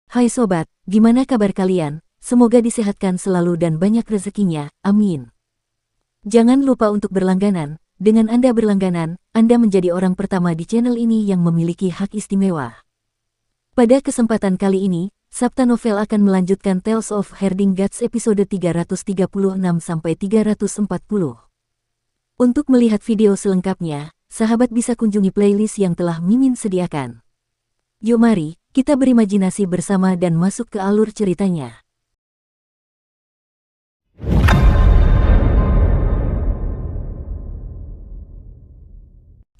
Hai sobat, gimana kabar kalian? Semoga disehatkan selalu dan banyak rezekinya, amin. Jangan lupa untuk berlangganan. Dengan Anda berlangganan, Anda menjadi orang pertama di channel ini yang memiliki hak istimewa. Pada kesempatan kali ini, Sabta Novel akan melanjutkan Tales of Herding Gods episode 336-340. Untuk melihat video selengkapnya, sahabat bisa kunjungi playlist yang telah Mimin sediakan. Yuk mari, kita berimajinasi bersama dan masuk ke alur ceritanya.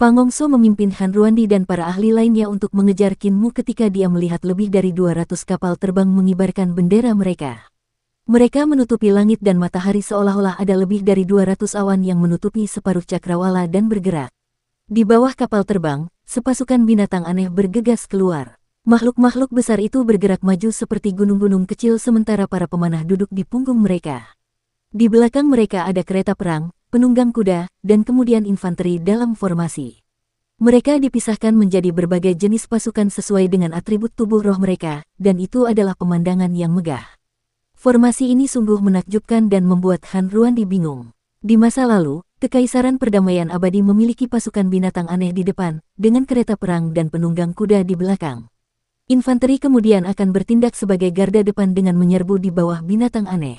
Pangongso memimpin Han Ruandi dan para ahli lainnya untuk mengejar Qin Mu ketika dia melihat lebih dari 200 kapal terbang mengibarkan bendera mereka. Mereka menutupi langit dan matahari seolah-olah ada lebih dari 200 awan yang menutupi separuh cakrawala dan bergerak. Di bawah kapal terbang, sepasukan binatang aneh bergegas keluar. Makhluk-makhluk besar itu bergerak maju seperti gunung-gunung kecil sementara para pemanah duduk di punggung mereka. Di belakang mereka ada kereta perang, penunggang kuda, dan kemudian infanteri dalam formasi. Mereka dipisahkan menjadi berbagai jenis pasukan sesuai dengan atribut tubuh roh mereka, dan itu adalah pemandangan yang megah. Formasi ini sungguh menakjubkan dan membuat Han Ruandi bingung. Di masa lalu, Kekaisaran Perdamaian Abadi memiliki pasukan binatang aneh di depan, dengan kereta perang dan penunggang kuda di belakang. Infanteri kemudian akan bertindak sebagai garda depan dengan menyerbu di bawah binatang aneh.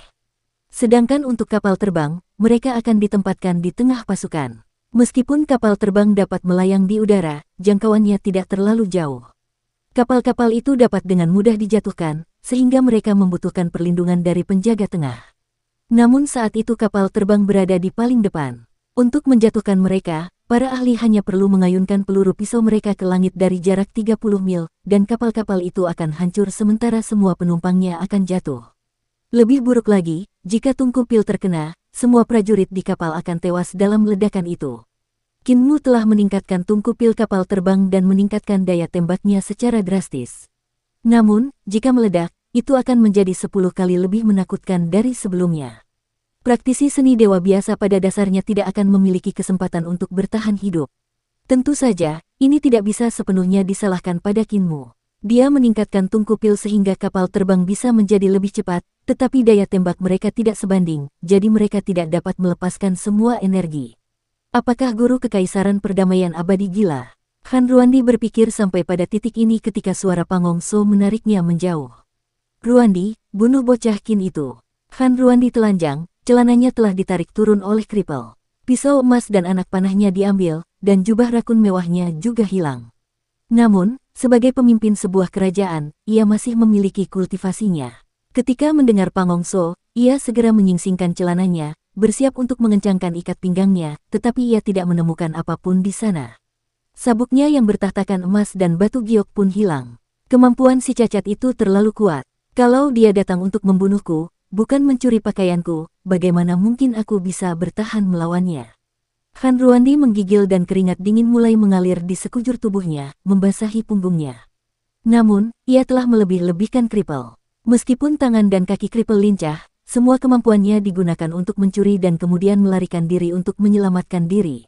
Sedangkan untuk kapal terbang, mereka akan ditempatkan di tengah pasukan. Meskipun kapal terbang dapat melayang di udara, jangkauannya tidak terlalu jauh. Kapal-kapal itu dapat dengan mudah dijatuhkan, sehingga mereka membutuhkan perlindungan dari penjaga tengah. Namun saat itu kapal terbang berada di paling depan. Untuk menjatuhkan mereka, para ahli hanya perlu mengayunkan peluru pisau mereka ke langit dari jarak 30 mil, dan kapal-kapal itu akan hancur sementara semua penumpangnya akan jatuh. Lebih buruk lagi, jika tungku pil terkena, semua prajurit di kapal akan tewas dalam ledakan itu. Qin Mu telah meningkatkan tungku pil kapal terbang dan meningkatkan daya tembaknya secara drastis. Namun, jika meledak, itu akan menjadi 10 kali lebih menakutkan dari sebelumnya. Praktisi seni dewa biasa pada dasarnya tidak akan memiliki kesempatan untuk bertahan hidup. Tentu saja, ini tidak bisa sepenuhnya disalahkan pada Qin Mu. Dia meningkatkan tungku pil sehingga kapal terbang bisa menjadi lebih cepat, tetapi daya tembak mereka tidak sebanding, jadi mereka tidak dapat melepaskan semua energi. Apakah guru Kekaisaran Perdamaian Abadi gila? Han Ruandi berpikir sampai pada titik ini ketika suara Pangongso menariknya menjauh. Ruandi, bunuh bocah Qin itu. Han Ruandi telanjang. Celananya telah ditarik turun oleh kripel. Pisau emas dan anak panahnya diambil, dan jubah rakun mewahnya juga hilang. Namun, sebagai pemimpin sebuah kerajaan, ia masih memiliki kultivasinya. Ketika mendengar Pangongso, ia segera menyingsingkan celananya, bersiap untuk mengencangkan ikat pinggangnya, tetapi ia tidak menemukan apapun di sana. Sabuknya yang bertahtakan emas dan batu giok pun hilang. Kemampuan si cacat itu terlalu kuat. Kalau dia datang untuk membunuhku, bukan mencuri pakaianku, bagaimana mungkin aku bisa bertahan melawannya? Han Ruandi menggigil dan keringat dingin mulai mengalir di sekujur tubuhnya, membasahi punggungnya. Namun, ia telah melebih-lebihkan kripel. Meskipun tangan dan kaki kripel lincah, semua kemampuannya digunakan untuk mencuri dan kemudian melarikan diri untuk menyelamatkan diri.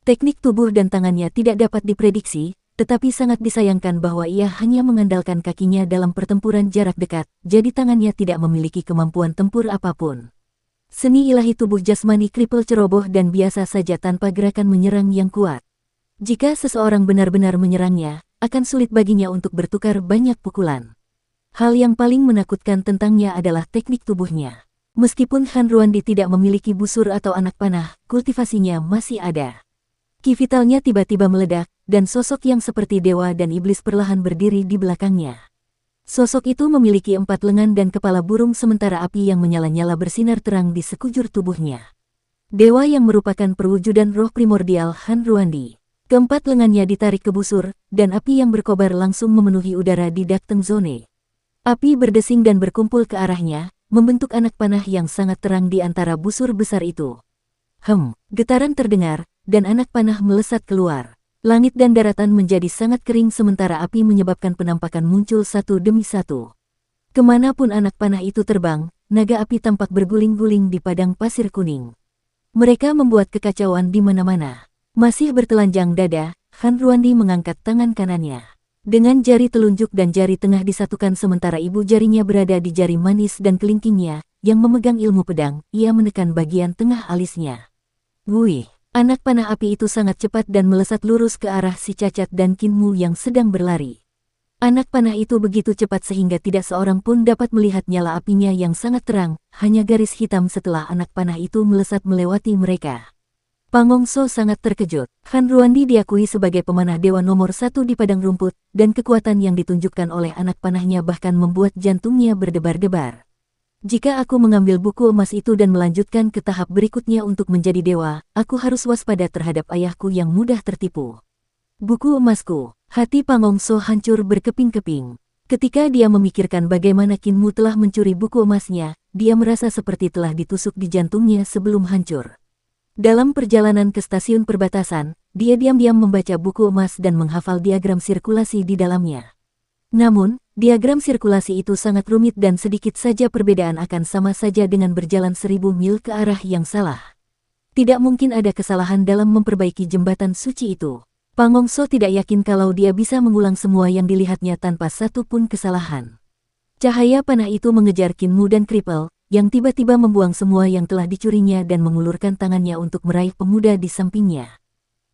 Teknik tubuh dan tangannya tidak dapat diprediksi, tetapi sangat disayangkan bahwa ia hanya mengandalkan kakinya dalam pertempuran jarak dekat, jadi tangannya tidak memiliki kemampuan tempur apapun. Seni ilahi tubuh jasmani kripel ceroboh dan biasa saja tanpa gerakan menyerang yang kuat. Jika seseorang benar-benar menyerangnya, akan sulit baginya untuk bertukar banyak pukulan. Hal yang paling menakutkan tentangnya adalah teknik tubuhnya. Meskipun Han Ruandi tidak memiliki busur atau anak panah, kultivasinya masih ada. Ki vitalnya tiba-tiba meledak, dan sosok yang seperti dewa dan iblis perlahan berdiri di belakangnya. Sosok itu memiliki 4 lengan dan kepala burung sementara api yang menyala-nyala bersinar terang di sekujur tubuhnya. Dewa yang merupakan perwujudan roh primordial Han Ruandi. Keempat lengannya ditarik ke busur, dan api yang berkobar langsung memenuhi udara di Dakteng Zone. Api berdesing dan berkumpul ke arahnya, membentuk anak panah yang sangat terang di antara busur besar itu. Getaran terdengar, dan anak panah melesat keluar. Langit dan daratan menjadi sangat kering sementara api menyebabkan penampakan muncul satu demi satu. Kemanapun anak panah itu terbang, naga api tampak berguling-guling di padang pasir kuning. Mereka membuat kekacauan di mana-mana. Masih bertelanjang dada, Han Ruandi mengangkat tangan kanannya. Dengan jari telunjuk dan jari tengah disatukan sementara ibu jarinya berada di jari manis dan kelingkingnya, yang memegang ilmu pedang, ia menekan bagian tengah alisnya. Wih, anak panah api itu sangat cepat dan melesat lurus ke arah si cacat dan Kinmu yang sedang berlari. Anak panah itu begitu cepat sehingga tidak seorang pun dapat melihat nyala apinya yang sangat terang, hanya garis hitam setelah anak panah itu melesat melewati mereka. Pangongso sangat terkejut. Han Ruandi diakui sebagai pemanah dewa nomor 1 di padang rumput, dan kekuatan yang ditunjukkan oleh anak panahnya bahkan membuat jantungnya berdebar-debar. Jika aku mengambil buku emas itu dan melanjutkan ke tahap berikutnya untuk menjadi dewa, aku harus waspada terhadap ayahku yang mudah tertipu. Buku emasku, hati Pangongso hancur berkeping-keping. Ketika dia memikirkan bagaimana Kinmu telah mencuri buku emasnya, dia merasa seperti telah ditusuk di jantungnya sebelum hancur. Dalam perjalanan ke stasiun perbatasan, dia diam-diam membaca buku emas dan menghafal diagram sirkulasi di dalamnya. Namun, diagram sirkulasi itu sangat rumit dan sedikit saja perbedaan akan sama saja dengan berjalan 1000 mil ke arah yang salah. Tidak mungkin ada kesalahan dalam memperbaiki jembatan suci itu. Pangongso tidak yakin kalau dia bisa mengulang semua yang dilihatnya tanpa satu pun kesalahan. Cahaya panah itu mengejar Kinmu dan Kripel, yang tiba-tiba membuang semua yang telah dicurinya dan mengulurkan tangannya untuk meraih pemuda di sampingnya.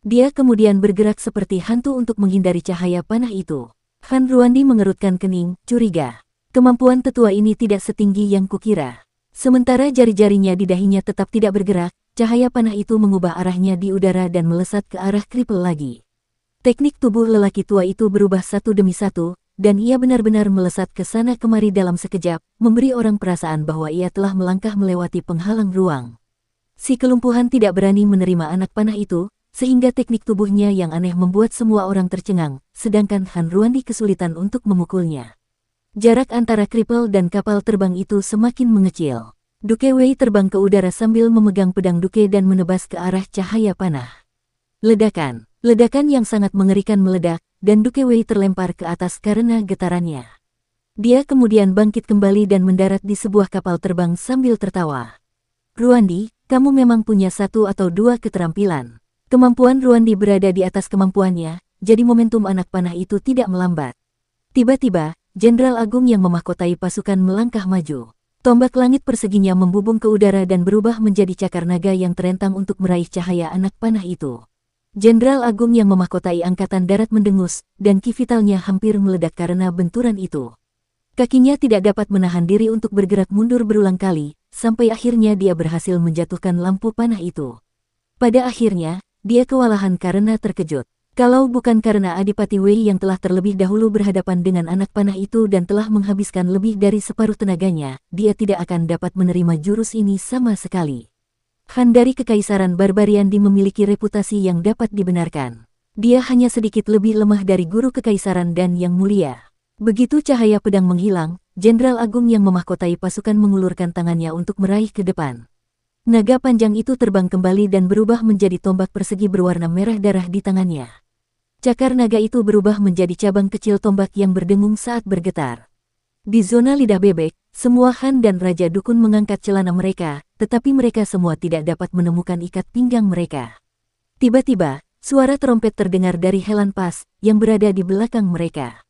Dia kemudian bergerak seperti hantu untuk menghindari cahaya panah itu. Han Ruandi mengerutkan kening, curiga. Kemampuan tetua ini tidak setinggi yang kukira. Sementara jari-jarinya di dahinya tetap tidak bergerak, cahaya panah itu mengubah arahnya di udara dan melesat ke arah Kripel lagi. Teknik tubuh lelaki tua itu berubah satu demi satu, dan ia benar-benar melesat ke sana kemari dalam sekejap, memberi orang perasaan bahwa ia telah melangkah melewati penghalang ruang. Si kelumpuhan tidak berani menerima anak panah itu, sehingga teknik tubuhnya yang aneh membuat semua orang tercengang, sedangkan Han Ruandi kesulitan untuk memukulnya. Jarak antara Kripel dan kapal terbang itu semakin mengecil. Duke Wei terbang ke udara sambil memegang pedang Duke dan menebas ke arah cahaya panah. Ledakan yang sangat mengerikan meledak, dan Duke Wei terlempar ke atas karena getarannya. Dia kemudian bangkit kembali dan mendarat di sebuah kapal terbang sambil tertawa. Ruandi, kamu memang punya satu atau dua keterampilan. Kemampuan Ruandi berada di atas kemampuannya, jadi momentum anak panah itu tidak melambat. Tiba-tiba, Jenderal Agung yang memahkotai pasukan melangkah maju. Tombak langit perseginya membubung ke udara dan berubah menjadi cakar naga yang terentang untuk meraih cahaya anak panah itu. Jenderal Agung yang memahkotai angkatan darat mendengus, dan ki vitalnya hampir meledak karena benturan itu. Kakinya tidak dapat menahan diri untuk bergerak mundur berulang kali, sampai akhirnya dia berhasil menjatuhkan lampu panah itu. Pada akhirnya, dia kewalahan karena terkejut. Kalau bukan karena Adipati Wei yang telah terlebih dahulu berhadapan dengan anak panah itu dan telah menghabiskan lebih dari separuh tenaganya, dia tidak akan dapat menerima jurus ini sama sekali. Han dari Kekaisaran Barbariandi memiliki reputasi yang dapat dibenarkan. Dia hanya sedikit lebih lemah dari guru Kekaisaran dan Yang Mulia. Begitu cahaya pedang menghilang, Jenderal Agung yang memahkotai pasukan mengulurkan tangannya untuk meraih ke depan. Naga panjang itu terbang kembali dan berubah menjadi tombak persegi berwarna merah darah di tangannya. Cakar naga itu berubah menjadi cabang kecil tombak yang berdengung saat bergetar. Di zona lidah bebek, semua Han dan Raja Dukun mengangkat celana mereka, tetapi mereka semua tidak dapat menemukan ikat pinggang mereka. Tiba-tiba, suara trompet terdengar dari Helan Pass, yang berada di belakang mereka.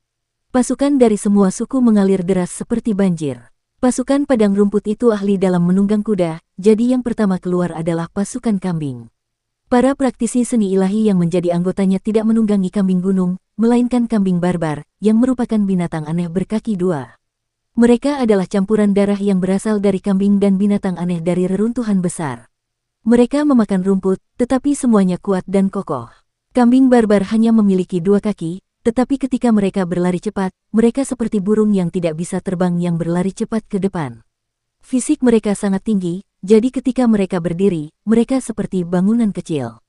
Pasukan dari semua suku mengalir deras seperti banjir. Pasukan padang rumput itu ahli dalam menunggang kuda, jadi yang pertama keluar adalah pasukan kambing. Para praktisi seni ilahi yang menjadi anggotanya tidak menunggangi kambing gunung, melainkan kambing barbar, yang merupakan binatang aneh berkaki dua. Mereka adalah campuran darah yang berasal dari kambing dan binatang aneh dari reruntuhan besar. Mereka memakan rumput, tetapi semuanya kuat dan kokoh. Kambing barbar hanya memiliki dua kaki, tetapi ketika mereka berlari cepat, mereka seperti burung yang tidak bisa terbang yang berlari cepat ke depan. Fisik mereka sangat tinggi, jadi ketika mereka berdiri, mereka seperti bangunan kecil.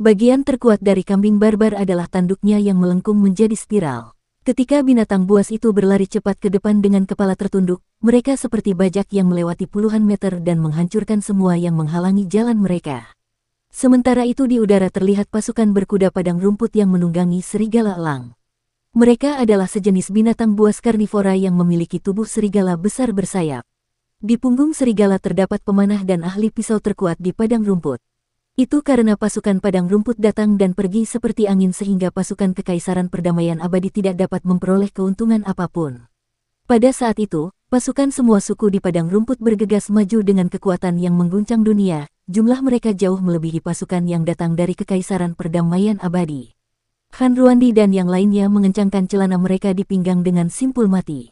Bagian terkuat dari kambing barbar adalah tanduknya yang melengkung menjadi spiral. Ketika binatang buas itu berlari cepat ke depan dengan kepala tertunduk, mereka seperti bajak yang melewati puluhan meter dan menghancurkan semua yang menghalangi jalan mereka. Sementara itu di udara terlihat pasukan berkuda padang rumput yang menunggangi serigala elang. Mereka adalah sejenis binatang buas karnivora yang memiliki tubuh serigala besar bersayap. Di punggung serigala terdapat pemanah dan ahli pisau terkuat di padang rumput. Itu karena pasukan padang rumput datang dan pergi seperti angin sehingga pasukan Kekaisaran Perdamaian Abadi tidak dapat memperoleh keuntungan apapun. Pada saat itu, pasukan semua suku di padang rumput bergegas maju dengan kekuatan yang mengguncang dunia, jumlah mereka jauh melebihi pasukan yang datang dari Kekaisaran Perdamaian Abadi. Han Ruandi dan yang lainnya mengencangkan celana mereka di pinggang dengan simpul mati.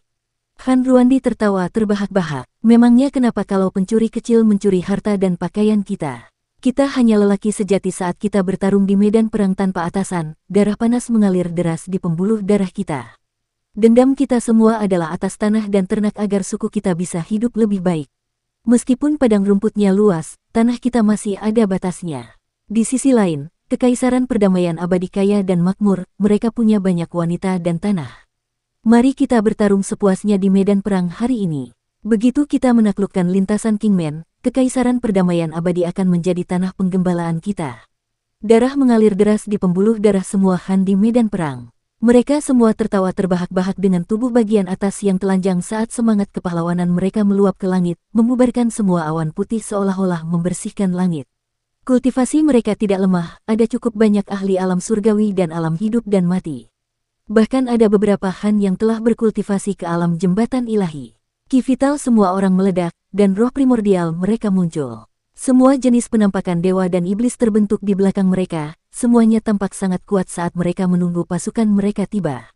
Han Ruandi tertawa terbahak-bahak. Memangnya kenapa kalau pencuri kecil mencuri harta dan pakaian kita? Kita hanya lelaki sejati saat kita bertarung di medan perang tanpa atasan, darah panas mengalir deras di pembuluh darah kita. Dendam kita semua adalah atas tanah dan ternak agar suku kita bisa hidup lebih baik. Meskipun padang rumputnya luas, tanah kita masih ada batasnya. Di sisi lain, Kekaisaran Perdamaian Abadi kaya dan makmur, mereka punya banyak wanita dan tanah. Mari kita bertarung sepuasnya di medan perang hari ini. Begitu kita menaklukkan lintasan Kingman, Kekaisaran Perdamaian Abadi akan menjadi tanah penggembalaan kita. Darah mengalir deras di pembuluh darah semua Han di medan perang. Mereka semua tertawa terbahak-bahak dengan tubuh bagian atas yang telanjang saat semangat kepahlawanan mereka meluap ke langit, membubarkan semua awan putih seolah-olah membersihkan langit. Kultivasi mereka tidak lemah, ada cukup banyak ahli alam surgawi dan alam hidup dan mati. Bahkan ada beberapa Han yang telah berkultivasi ke alam jembatan ilahi. Ki vital semua orang meledak, dan roh primordial mereka muncul. Semua jenis penampakan dewa dan iblis terbentuk di belakang mereka, semuanya tampak sangat kuat saat mereka menunggu pasukan mereka tiba.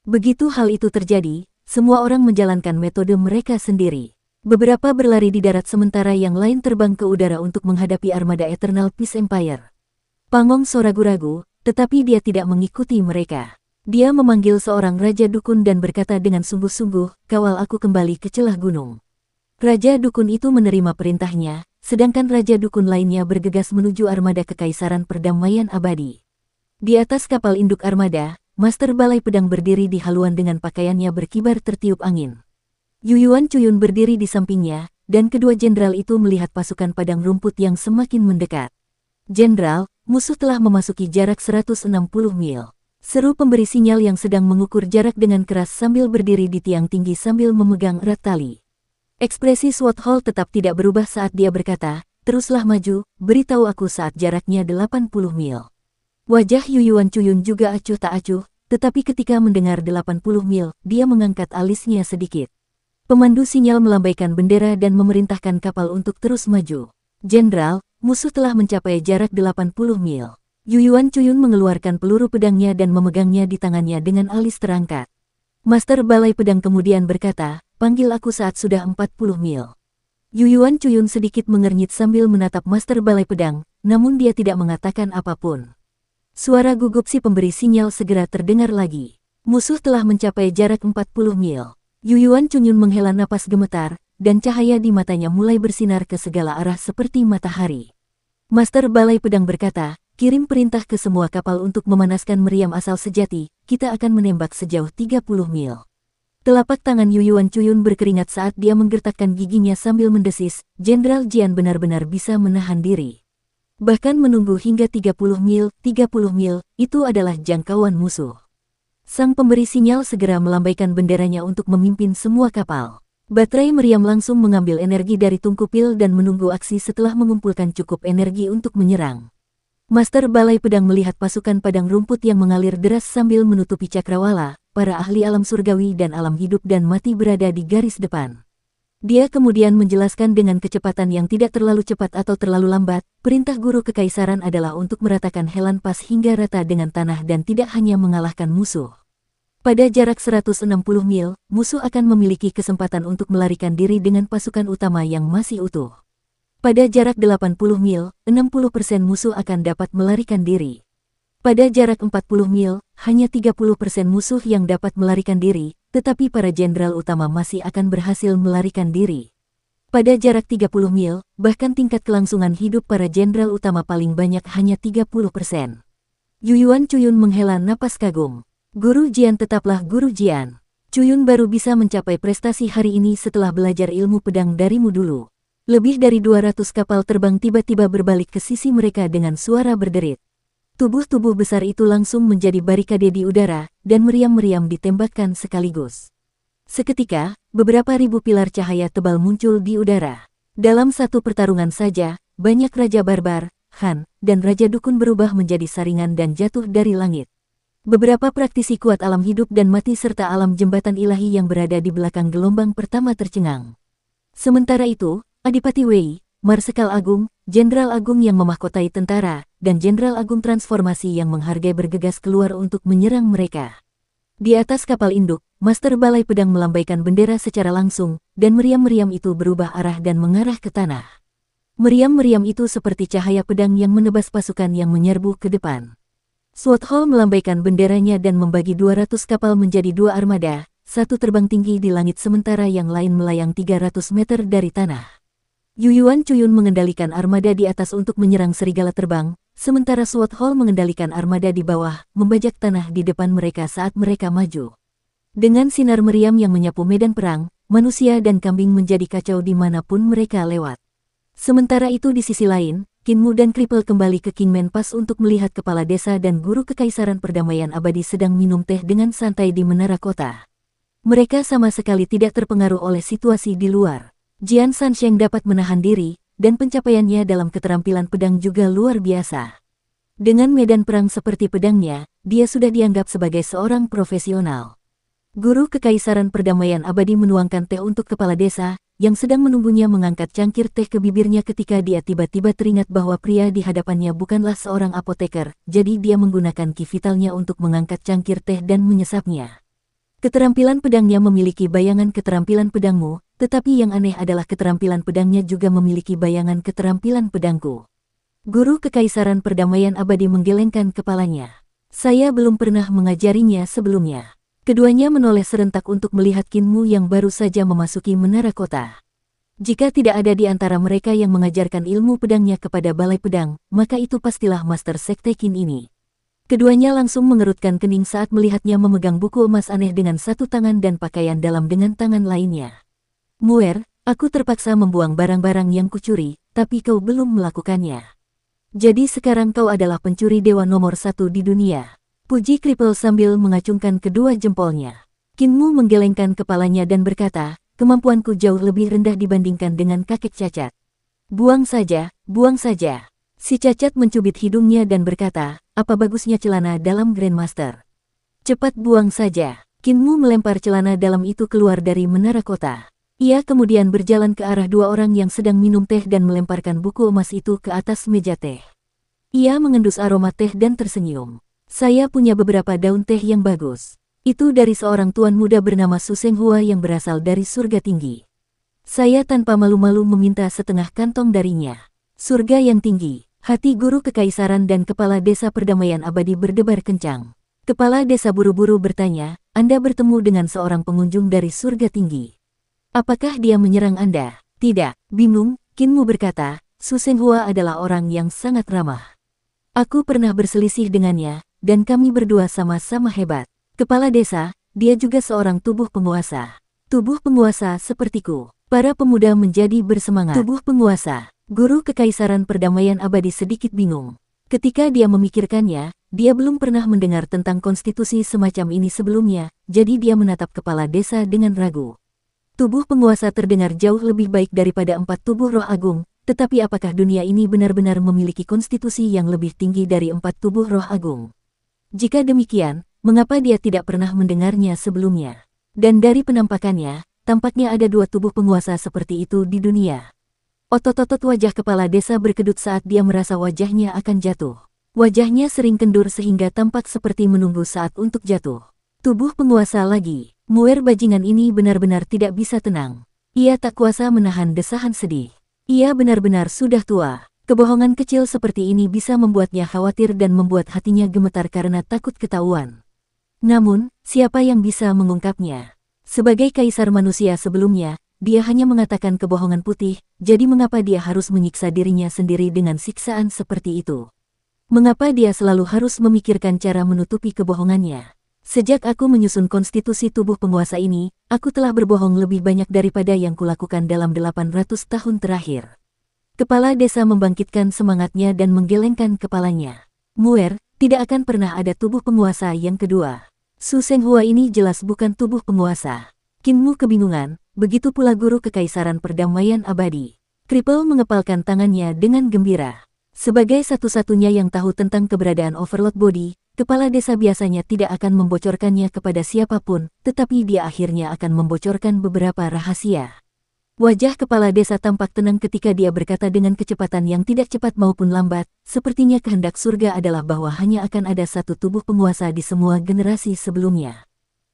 Begitu hal itu terjadi, semua orang menjalankan metode mereka sendiri. Beberapa berlari di darat sementara yang lain terbang ke udara untuk menghadapi armada Eternal Peace Empire. Pangong So ragu-ragu, tetapi dia tidak mengikuti mereka. Dia memanggil seorang Raja Dukun dan berkata dengan sungguh-sungguh, "Kawal aku kembali ke celah gunung." Raja Dukun itu menerima perintahnya, sedangkan Raja Dukun lainnya bergegas menuju armada Kekaisaran Perdamaian Abadi. Di atas kapal induk armada, Master Balai Pedang berdiri di haluan dengan pakaiannya berkibar tertiup angin. Yuyuan Cuyun berdiri di sampingnya, dan kedua jenderal itu melihat pasukan padang rumput yang semakin mendekat. "Jenderal, musuh telah memasuki jarak 160 mil. Seru pemberi sinyal yang sedang mengukur jarak dengan keras sambil berdiri di tiang tinggi sambil memegang erat tali. Ekspresi Sword Hall tetap tidak berubah saat dia berkata, "Teruslah maju, beritahu aku saat jaraknya 80 mil. Wajah Yuyuan Cuyun juga acuh tak acuh, tetapi ketika mendengar 80 mil, dia mengangkat alisnya sedikit. Pemandu sinyal melambaikan bendera dan memerintahkan kapal untuk terus maju. "Jenderal, musuh telah mencapai jarak 80 mil. Yuyuan Cuyun mengeluarkan peluru pedangnya dan memegangnya di tangannya dengan alis terangkat. Master Balai Pedang kemudian berkata, "Panggil aku saat sudah 40 mil." Yuyuan Cuyun sedikit mengernyit sambil menatap Master Balai Pedang, namun dia tidak mengatakan apapun. Suara gugup si pemberi sinyal segera terdengar lagi. Musuh telah mencapai jarak 40 mil. Yuyuan Cuyun menghela napas gemetar, dan cahaya di matanya mulai bersinar ke segala arah seperti matahari. Master Balai Pedang berkata, "Kirim perintah ke semua kapal untuk memanaskan meriam asal sejati, kita akan menembak sejauh 30 mil. Telapak tangan Yuyuan Cuyun berkeringat saat dia menggertakkan giginya sambil mendesis, Jenderal Jian benar-benar bisa menahan diri. Bahkan menunggu hingga 30 mil, itu adalah jangkauan musuh. Sang pemberi sinyal segera melambaikan benderanya untuk memimpin semua kapal. Baterai meriam langsung mengambil energi dari tungku pil dan menunggu aksi setelah mengumpulkan cukup energi untuk menyerang. Master Balai Pedang melihat pasukan padang rumput yang mengalir deras sambil menutupi cakrawala, para ahli alam surgawi dan alam hidup dan mati berada di garis depan. Dia kemudian menjelaskan dengan kecepatan yang tidak terlalu cepat atau terlalu lambat, perintah guru kekaisaran adalah untuk meratakan Helan Pas hingga rata dengan tanah dan tidak hanya mengalahkan musuh. Pada jarak 160 mil, musuh akan memiliki kesempatan untuk melarikan diri dengan pasukan utama yang masih utuh. Pada jarak 80 mil, 60% musuh akan dapat melarikan diri. Pada jarak 40 mil, hanya 30% musuh yang dapat melarikan diri, tetapi para jenderal utama masih akan berhasil melarikan diri. Pada jarak 30 mil, bahkan tingkat kelangsungan hidup para jenderal utama paling banyak hanya 30%. Yuyuan Cuyun menghela napas kagum. Guru Jian tetaplah Guru Jian. Cuyun baru bisa mencapai prestasi hari ini setelah belajar ilmu pedang darimu dulu. Lebih dari 200 kapal terbang tiba-tiba berbalik ke sisi mereka dengan suara berderit. Tubuh-tubuh besar itu langsung menjadi barikade di udara, dan meriam-meriam ditembakkan sekaligus. Seketika, beberapa ribu pilar cahaya tebal muncul di udara. Dalam satu pertarungan saja, banyak raja barbar, Han, dan Raja Dukun berubah menjadi saringan dan jatuh dari langit. Beberapa praktisi kuat alam hidup dan mati serta alam jembatan ilahi yang berada di belakang gelombang pertama tercengang. Sementara itu, Adipati Wei, Marsekal Agung, Jenderal Agung yang memahkotai tentara, dan Jenderal Agung Transformasi yang menghargai bergegas keluar untuk menyerang mereka. Di atas kapal induk, Master Balai Pedang melambaikan bendera secara langsung, dan meriam-meriam itu berubah arah dan mengarah ke tanah. Meriam-meriam itu seperti cahaya pedang yang menebas pasukan yang menyerbu ke depan. Sword Hall melambaikan benderanya dan membagi 200 kapal menjadi 2 armada, satu terbang tinggi di langit sementara yang lain melayang 300 meter dari tanah. Yuyuan Cuyun mengendalikan armada di atas untuk menyerang serigala terbang, sementara Sword Hall mengendalikan armada di bawah, membajak tanah di depan mereka saat mereka maju. Dengan sinar meriam yang menyapu medan perang, manusia dan kambing menjadi kacau dimanapun mereka lewat. Sementara itu di sisi lain, Kinmu dan Kripel kembali ke Kingman Pass untuk melihat kepala desa dan guru kekaisaran perdamaian abadi sedang minum teh dengan santai di menara kota. Mereka sama sekali tidak terpengaruh oleh situasi di luar. Jian Sansheng dapat menahan diri, dan pencapaiannya dalam keterampilan pedang juga luar biasa. Dengan medan perang seperti pedangnya, dia sudah dianggap sebagai seorang profesional. Guru kekaisaran perdamaian abadi menuangkan teh untuk kepala desa, yang sedang menunggunya mengangkat cangkir teh ke bibirnya ketika dia tiba-tiba teringat bahwa pria di hadapannya bukanlah seorang apoteker, jadi dia menggunakan ki vitalnya untuk mengangkat cangkir teh dan menyesapnya. Keterampilan pedangnya memiliki bayangan keterampilan pedangmu, tetapi yang aneh adalah keterampilan pedangnya juga memiliki bayangan keterampilan pedangku. Guru kekaisaran perdamaian abadi menggelengkan kepalanya. Saya belum pernah mengajarinya sebelumnya. Keduanya menoleh serentak untuk melihat Kinmu yang baru saja memasuki menara kota. Jika tidak ada di antara mereka yang mengajarkan ilmu pedangnya kepada Balai Pedang, maka itu pastilah Master Sekte Qin ini. Keduanya langsung mengerutkan kening saat melihatnya memegang buku emas aneh dengan satu tangan dan pakaian dalam dengan tangan lainnya. Muer, aku terpaksa membuang barang-barang yang kucuri, tapi kau belum melakukannya. Jadi sekarang kau adalah pencuri dewa nomor 1 di dunia. Puji Kripel sambil mengacungkan kedua jempolnya. Kinmu menggelengkan kepalanya dan berkata, kemampuanku jauh lebih rendah dibandingkan dengan kakek cacat. Buang saja, buang saja. Si cacat mencubit hidungnya dan berkata, apa bagusnya celana dalam Grandmaster? Cepat buang saja. Kinmu melempar celana dalam itu keluar dari menara kota. Ia kemudian berjalan ke arah dua orang yang sedang minum teh dan melemparkan buku emas itu ke atas meja teh. Ia mengendus aroma teh dan tersenyum. Saya punya beberapa daun teh yang bagus. Itu dari seorang tuan muda bernama Su Senghua yang berasal dari surga tinggi. Saya tanpa malu-malu meminta setengah kantong darinya. Surga yang tinggi, hati guru kekaisaran dan kepala desa perdamaian abadi berdebar kencang. Kepala desa buru-buru bertanya, Anda bertemu dengan seorang pengunjung dari surga tinggi. Apakah dia menyerang Anda? Tidak, bingung, Kinmu berkata, Su Senghua adalah orang yang sangat ramah. Aku pernah berselisih dengannya, dan kami berdua sama-sama hebat. Kepala desa, dia juga seorang tubuh penguasa. Tubuh penguasa sepertiku. Para pemuda menjadi bersemangat. Tubuh penguasa. Guru kekaisaran perdamaian abadi sedikit bingung. Ketika dia memikirkannya, dia belum pernah mendengar tentang konstitusi semacam ini sebelumnya, jadi dia menatap kepala desa dengan ragu. Tubuh penguasa terdengar jauh lebih baik daripada 4 tubuh roh agung, tetapi apakah dunia ini benar-benar memiliki konstitusi yang lebih tinggi dari 4 tubuh roh agung? Jika demikian, mengapa dia tidak pernah mendengarnya sebelumnya? Dan dari penampakannya, tampaknya ada 2 tubuh penguasa seperti itu di dunia. Otot-otot wajah kepala desa berkedut saat dia merasa wajahnya akan jatuh. Wajahnya sering kendur sehingga tampak seperti menunggu saat untuk jatuh. Tubuh penguasa lagi. Muer bajingan ini benar-benar tidak bisa tenang. Ia tak kuasa menahan desahan sedih. Ia benar-benar sudah tua. Kebohongan kecil seperti ini bisa membuatnya khawatir dan membuat hatinya gemetar karena takut ketahuan. Namun, siapa yang bisa mengungkapnya? Sebagai kaisar manusia sebelumnya, dia hanya mengatakan kebohongan putih, jadi mengapa dia harus menyiksa dirinya sendiri dengan siksaan seperti itu? Mengapa dia selalu harus memikirkan cara menutupi kebohongannya? Sejak aku menyusun konstitusi tubuh penguasa ini, aku telah berbohong lebih banyak daripada yang kulakukan dalam 800 tahun terakhir. Kepala desa membangkitkan semangatnya dan menggelengkan kepalanya. Muer, tidak akan pernah ada tubuh penguasa yang kedua. Su Senghua ini jelas bukan tubuh penguasa. Kinmu kebingungan, begitu pula guru kekaisaran perdamaian abadi. Kripel mengepalkan tangannya dengan gembira. Sebagai satu-satunya yang tahu tentang keberadaan Overlord Body, kepala desa biasanya tidak akan membocorkannya kepada siapapun, tetapi dia akhirnya akan membocorkan beberapa rahasia. Wajah kepala desa tampak tenang ketika dia berkata dengan kecepatan yang tidak cepat maupun lambat, sepertinya kehendak surga adalah bahwa hanya akan ada satu tubuh penguasa di semua generasi sebelumnya.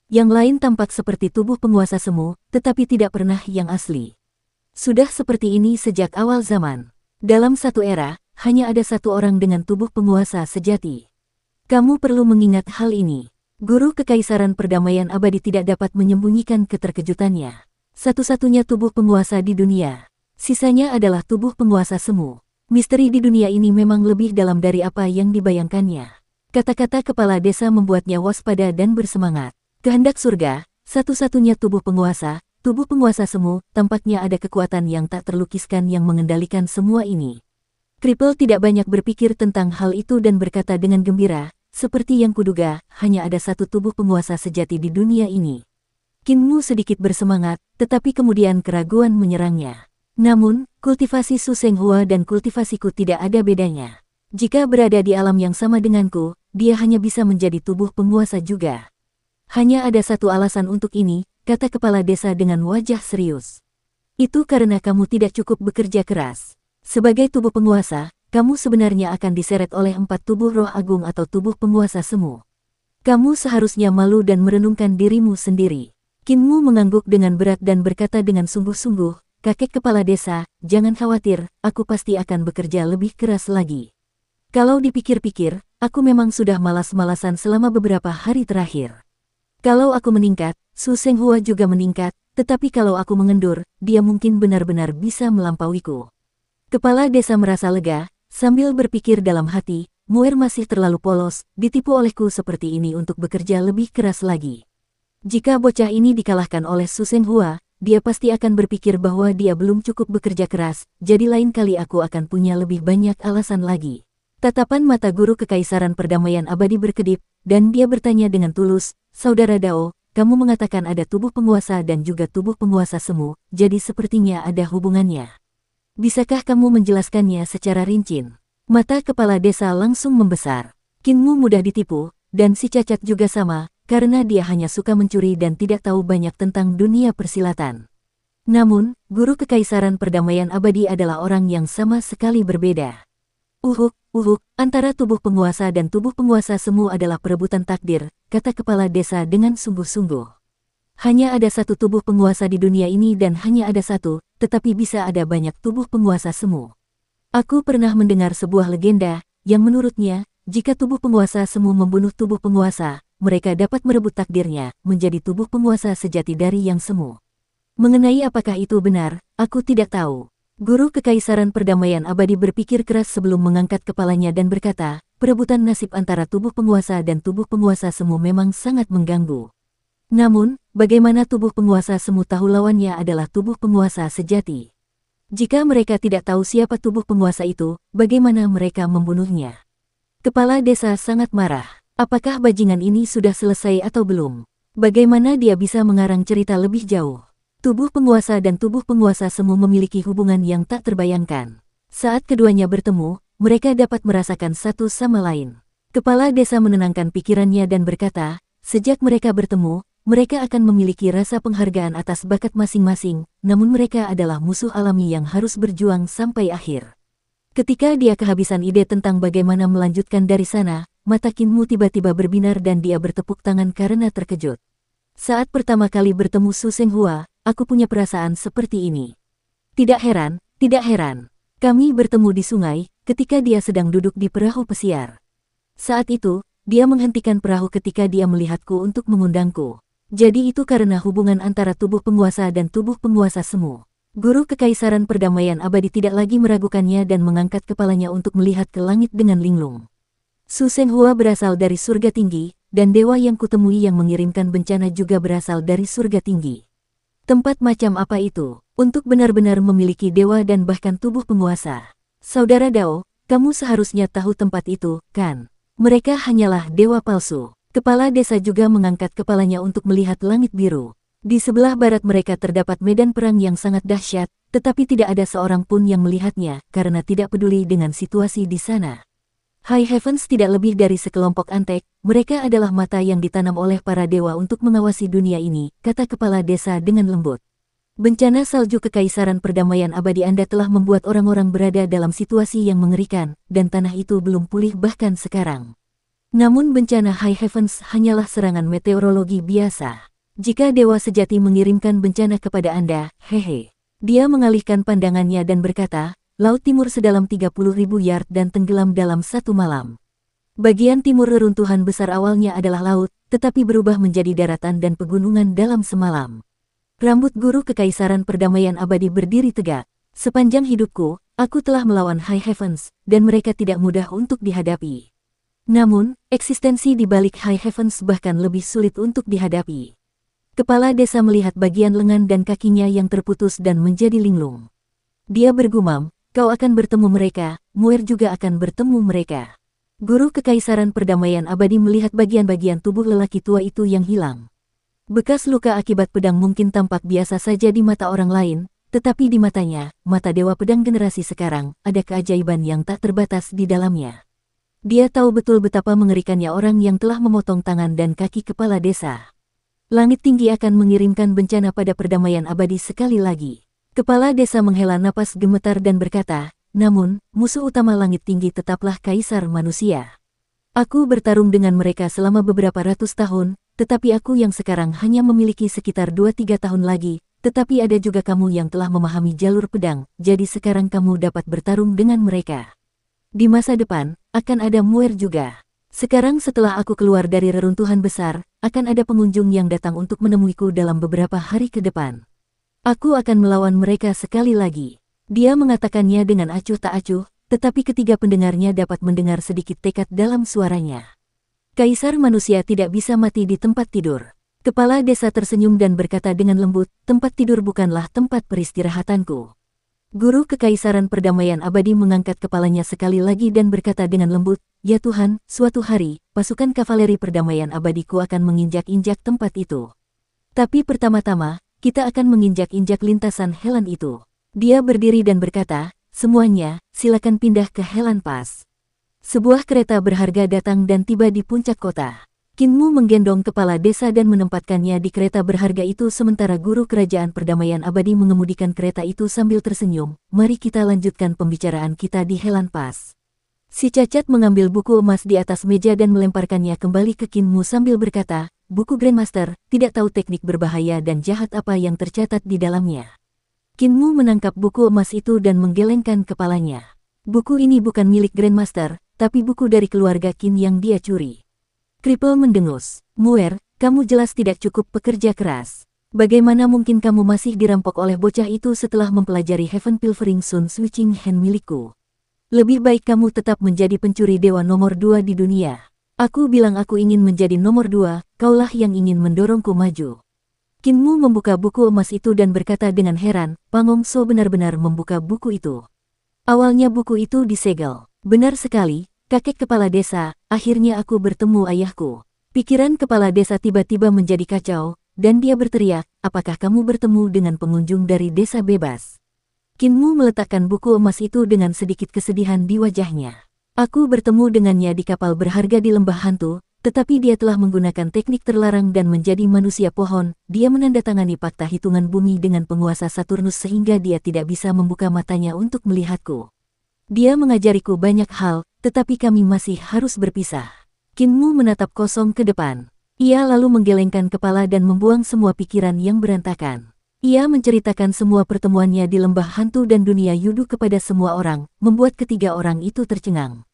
Yang lain tampak seperti tubuh penguasa semu, tetapi tidak pernah yang asli. Sudah seperti ini sejak awal zaman. Dalam satu era, hanya ada satu orang dengan tubuh penguasa sejati. Kamu perlu mengingat hal ini. Guru Kekaisaran Perdamaian Abadi tidak dapat menyembunyikan keterkejutannya. Satu-satunya tubuh penguasa di dunia. Sisanya adalah tubuh penguasa semu. Misteri di dunia ini memang lebih dalam dari apa yang dibayangkannya. Kata-kata kepala desa membuatnya waspada dan bersemangat. Kehendak surga, satu-satunya tubuh penguasa semu, tampaknya ada kekuatan yang tak terlukiskan yang mengendalikan semua ini. Kripel tidak banyak berpikir tentang hal itu dan berkata dengan gembira, seperti yang kuduga, hanya ada satu tubuh penguasa sejati di dunia ini. Kinmu sedikit bersemangat, tetapi kemudian keraguan menyerangnya. Namun, kultivasi Su Senghua dan kultivasiku tidak ada bedanya. Jika berada di alam yang sama denganku, dia hanya bisa menjadi tubuh penguasa juga. Hanya ada satu alasan untuk ini, kata kepala desa dengan wajah serius. Itu karena kamu tidak cukup bekerja keras. Sebagai tubuh penguasa, kamu sebenarnya akan diseret oleh 4 tubuh roh agung atau tubuh penguasa semu. Kamu seharusnya malu dan merenungkan dirimu sendiri. Kinmu mengangguk dengan berat dan berkata dengan sungguh-sungguh, kakek kepala desa, jangan khawatir, aku pasti akan bekerja lebih keras lagi. Kalau dipikir-pikir, aku memang sudah malas-malasan selama beberapa hari terakhir. Kalau aku meningkat, Su Senghua juga meningkat, tetapi kalau aku mengendur, dia mungkin benar-benar bisa melampauiku. Kepala desa merasa lega, sambil berpikir dalam hati, Muer masih terlalu polos, ditipu olehku seperti ini untuk bekerja lebih keras lagi. Jika bocah ini dikalahkan oleh Su Senghua, dia pasti akan berpikir bahwa dia belum cukup bekerja keras, jadi lain kali aku akan punya lebih banyak alasan lagi. Tatapan mata guru Kekaisaran Perdamaian Abadi berkedip, dan dia bertanya dengan tulus, Saudara Dao, kamu mengatakan ada tubuh penguasa dan juga tubuh penguasa semu, jadi sepertinya ada hubungannya. Bisakah kamu menjelaskannya secara rinci? Mata kepala desa langsung membesar. Kinmu mudah ditipu, dan si cacat juga sama, karena dia hanya suka mencuri dan tidak tahu banyak tentang dunia persilatan. Namun, guru Kekaisaran Perdamaian Abadi adalah orang yang sama sekali berbeda. Antara tubuh penguasa dan tubuh penguasa semu adalah perebutan takdir, kata kepala desa dengan sungguh-sungguh. Hanya ada satu tubuh penguasa di dunia ini dan hanya ada satu, tetapi bisa ada banyak tubuh penguasa semu. Aku pernah mendengar sebuah legenda, yang menurutnya, jika tubuh penguasa semu membunuh tubuh penguasa, mereka dapat merebut takdirnya, menjadi tubuh penguasa sejati dari yang semu. Mengenai apakah itu benar, aku tidak tahu. Guru Kekaisaran Perdamaian Abadi berpikir keras sebelum mengangkat kepalanya dan berkata, perebutan nasib antara tubuh penguasa dan tubuh penguasa semu memang sangat mengganggu. Namun, bagaimana tubuh penguasa semu tahu lawannya adalah tubuh penguasa sejati? Jika mereka tidak tahu siapa tubuh penguasa itu, bagaimana mereka membunuhnya? Kepala desa sangat marah. Apakah bajingan ini sudah selesai atau belum? Bagaimana dia bisa mengarang cerita lebih jauh? Tubuh penguasa dan tubuh penguasa semu memiliki hubungan yang tak terbayangkan. Saat keduanya bertemu, mereka dapat merasakan satu sama lain. Kepala desa menenangkan pikirannya dan berkata, sejak mereka bertemu, mereka akan memiliki rasa penghargaan atas bakat masing-masing, namun mereka adalah musuh alami yang harus berjuang sampai akhir. Ketika dia kehabisan ide tentang bagaimana melanjutkan dari sana, mata Kinmu tiba-tiba berbinar dan dia bertepuk tangan karena terkejut. Saat pertama kali bertemu Su Senghua, aku punya perasaan seperti ini. Tidak heran. Kami bertemu di sungai, ketika dia sedang duduk di perahu pesiar. Saat itu, dia menghentikan perahu ketika dia melihatku untuk mengundangku. Jadi itu karena hubungan antara tubuh penguasa dan tubuh penguasa semu. Guru Kekaisaran Perdamaian Abadi tidak lagi meragukannya dan mengangkat kepalanya untuk melihat ke langit dengan linglung. Su Senghua berasal dari surga tinggi, dan dewa yang kutemui yang mengirimkan bencana juga berasal dari surga tinggi. Tempat macam apa itu, untuk benar-benar memiliki dewa dan bahkan tubuh penguasa? Saudara Dao, kamu seharusnya tahu tempat itu, kan? Mereka hanyalah dewa palsu. Kepala desa juga mengangkat kepalanya untuk melihat langit biru. Di sebelah barat mereka terdapat medan perang yang sangat dahsyat, tetapi tidak ada seorang pun yang melihatnya karena tidak peduli dengan situasi di sana. High Heavens tidak lebih dari sekelompok antek, mereka adalah mata yang ditanam oleh para dewa untuk mengawasi dunia ini, kata kepala desa dengan lembut. Bencana salju kekaisaran perdamaian abadi Anda telah membuat orang-orang berada dalam situasi yang mengerikan, dan tanah itu belum pulih bahkan sekarang. Namun bencana High Heavens hanyalah serangan meteorologi biasa. Jika dewa sejati mengirimkan bencana kepada Anda, hehe. Dia mengalihkan pandangannya dan berkata, Laut Timur sedalam 30.000 yard dan tenggelam dalam satu malam. Bagian timur reruntuhan besar awalnya adalah laut, tetapi berubah menjadi daratan dan pegunungan dalam semalam. Rambut guru kekaisaran perdamaian abadi berdiri tegak. Sepanjang hidupku, aku telah melawan High Heavens, dan mereka tidak mudah untuk dihadapi. Namun, eksistensi di balik High Heavens bahkan lebih sulit untuk dihadapi. Kepala desa melihat bagian lengan dan kakinya yang terputus dan menjadi linglung. Dia bergumam, kau akan bertemu mereka, Muir juga akan bertemu mereka. Guru kekaisaran perdamaian abadi melihat bagian-bagian tubuh lelaki tua itu yang hilang. Bekas luka akibat pedang mungkin tampak biasa saja di mata orang lain, tetapi di matanya, mata dewa pedang generasi sekarang, ada keajaiban yang tak terbatas di dalamnya. Dia tahu betul betapa mengerikannya orang yang telah memotong tangan dan kaki kepala desa. Langit tinggi akan mengirimkan bencana pada perdamaian abadi sekali lagi. Kepala desa menghela napas gemetar dan berkata, namun, musuh utama langit tinggi tetaplah kaisar manusia. Aku bertarung dengan mereka selama beberapa ratus tahun, tetapi aku yang sekarang hanya memiliki sekitar 2-3 tahun lagi, tetapi ada juga kamu yang telah memahami jalur pedang, jadi sekarang kamu dapat bertarung dengan mereka. Di masa depan, akan ada Muir juga. Sekarang setelah aku keluar dari reruntuhan besar, akan ada pengunjung yang datang untuk menemuiku dalam beberapa hari ke depan. Aku akan melawan mereka sekali lagi. Dia mengatakannya dengan acuh tak acuh, tetapi ketiga pendengarnya dapat mendengar sedikit tekad dalam suaranya. Kaisar manusia tidak bisa mati di tempat tidur. Kepala desa tersenyum dan berkata dengan lembut, tempat tidur bukanlah tempat peristirahatanku. Guru kekaisaran perdamaian abadi mengangkat kepalanya sekali lagi dan berkata dengan lembut, ya Tuhan, suatu hari, pasukan kavaleri perdamaian abadiku akan menginjak-injak tempat itu. Tapi pertama-tama, kita akan menginjak-injak lintasan Helan itu. Dia berdiri dan berkata, semuanya, silakan pindah ke Helan Pass. Sebuah kereta berharga datang dan tiba di puncak kota. Kinmu menggendong kepala desa dan menempatkannya di kereta berharga itu sementara guru kerajaan perdamaian abadi mengemudikan kereta itu sambil tersenyum. Mari kita lanjutkan pembicaraan kita di Helan Pass. Si cacat mengambil buku emas di atas meja dan melemparkannya kembali ke Kinmu sambil berkata, buku Grandmaster, tidak tahu teknik berbahaya dan jahat apa yang tercatat di dalamnya. Kinmu menangkap buku emas itu dan menggelengkan kepalanya. Buku ini bukan milik Grandmaster, tapi buku dari keluarga Qin yang dia curi. Kripel mendengus. Muir, kamu jelas tidak cukup pekerja keras. Bagaimana mungkin kamu masih dirampok oleh bocah itu setelah mempelajari Heaven Pilfering Sun Switching Hand milikku? Lebih baik kamu tetap menjadi pencuri dewa nomor 2 di dunia. Aku bilang aku ingin menjadi nomor 2, kaulah yang ingin mendorongku maju. Kinmu membuka buku emas itu dan berkata dengan heran, Pangongso benar-benar membuka buku itu. Awalnya buku itu disegel. Benar sekali, kakek kepala desa, akhirnya aku bertemu ayahku. Pikiran kepala desa tiba-tiba menjadi kacau, dan dia berteriak, apakah kamu bertemu dengan pengunjung dari desa bebas? Kinmu meletakkan buku emas itu dengan sedikit kesedihan di wajahnya. Aku bertemu dengannya di kapal berharga di lembah hantu, tetapi dia telah menggunakan teknik terlarang dan menjadi manusia pohon. Dia menandatangani fakta hitungan bumi dengan penguasa Saturnus sehingga dia tidak bisa membuka matanya untuk melihatku. Dia mengajariku banyak hal, tetapi kami masih harus berpisah. Kinmu menatap kosong ke depan. Ia lalu menggelengkan kepala dan membuang semua pikiran yang berantakan. Ia menceritakan semua pertemuannya di lembah hantu dan dunia yudu kepada semua orang, membuat ketiga orang itu tercengang.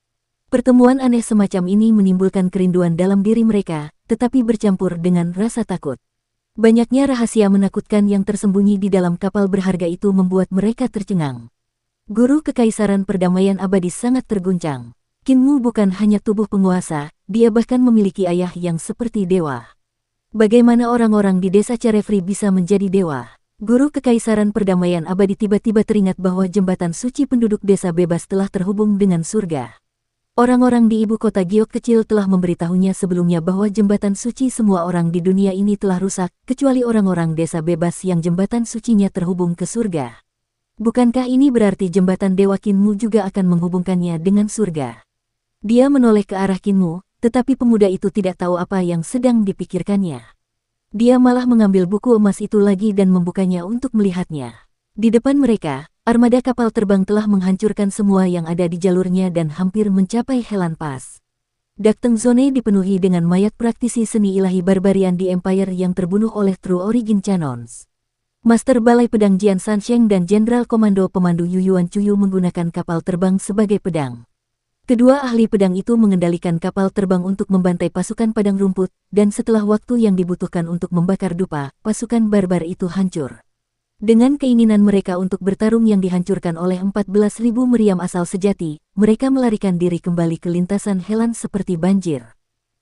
Pertemuan aneh semacam ini menimbulkan kerinduan dalam diri mereka, tetapi bercampur dengan rasa takut. Banyaknya rahasia menakutkan yang tersembunyi di dalam kapal berharga itu membuat mereka tercengang. Guru kekaisaran perdamaian abadi sangat terguncang. Kinmu bukan hanya tubuh penguasa, dia bahkan memiliki ayah yang seperti dewa. Bagaimana orang-orang di desa Cerefri bisa menjadi dewa? Guru kekaisaran perdamaian abadi tiba-tiba teringat bahwa jembatan suci penduduk desa bebas telah terhubung dengan surga. Orang-orang di ibu kota Giok kecil telah memberitahunya sebelumnya bahwa jembatan suci semua orang di dunia ini telah rusak, kecuali orang-orang desa bebas yang jembatan sucinya terhubung ke surga. Bukankah ini berarti jembatan Dewa Kinmu juga akan menghubungkannya dengan surga? Dia menoleh ke arah Kinmu, tetapi pemuda itu tidak tahu apa yang sedang dipikirkannya. Dia malah mengambil buku emas itu lagi dan membukanya untuk melihatnya. Di depan mereka, armada kapal terbang telah menghancurkan semua yang ada di jalurnya dan hampir mencapai Helan Pass. Dakteng Zone dipenuhi dengan mayat praktisi seni ilahi barbarian di Empire yang terbunuh oleh True Origin Canons. Master Balai Pedang Jian Sansheng dan Jenderal Komando Pemandu Yuyuan Chuyu menggunakan kapal terbang sebagai pedang. Kedua ahli pedang itu mengendalikan kapal terbang untuk membantai pasukan padang rumput, dan setelah waktu yang dibutuhkan untuk membakar dupa, pasukan barbar itu hancur. Dengan keinginan mereka untuk bertarung yang dihancurkan oleh 14.000 meriam asal sejati, mereka melarikan diri kembali ke lintasan Helan seperti banjir.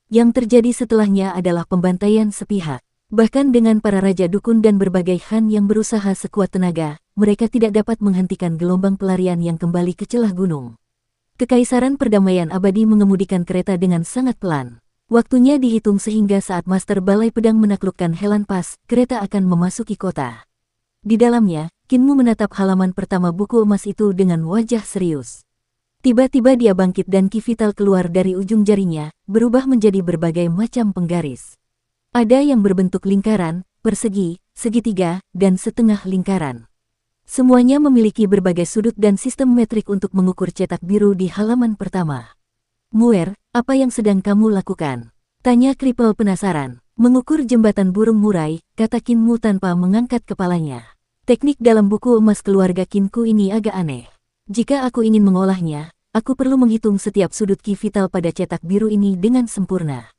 Yang terjadi setelahnya adalah pembantaian sepihak. Bahkan dengan para raja dukun dan berbagai han yang berusaha sekuat tenaga, mereka tidak dapat menghentikan gelombang pelarian yang kembali ke celah gunung. Kekaisaran Perdamaian Abadi mengemudikan kereta dengan sangat pelan. Waktunya dihitung sehingga saat Master Balai Pedang menaklukkan Helan Pass, kereta akan memasuki kota. Di dalamnya, Kinmu menatap halaman pertama buku emas itu dengan wajah serius. Tiba-tiba dia bangkit dan ki vital keluar dari ujung jarinya, berubah menjadi berbagai macam penggaris. Ada yang berbentuk lingkaran, persegi, segitiga, dan setengah lingkaran. Semuanya memiliki berbagai sudut dan sistem metrik untuk mengukur cetak biru di halaman pertama. Muer, apa yang sedang kamu lakukan? Tanya Kripel penasaran. Mengukur jembatan burung murai, kata Kinmu tanpa mengangkat kepalanya. Teknik dalam buku emas keluarga Kinku ini agak aneh. Jika aku ingin mengolahnya, aku perlu menghitung setiap sudut ki vital pada cetak biru ini dengan sempurna.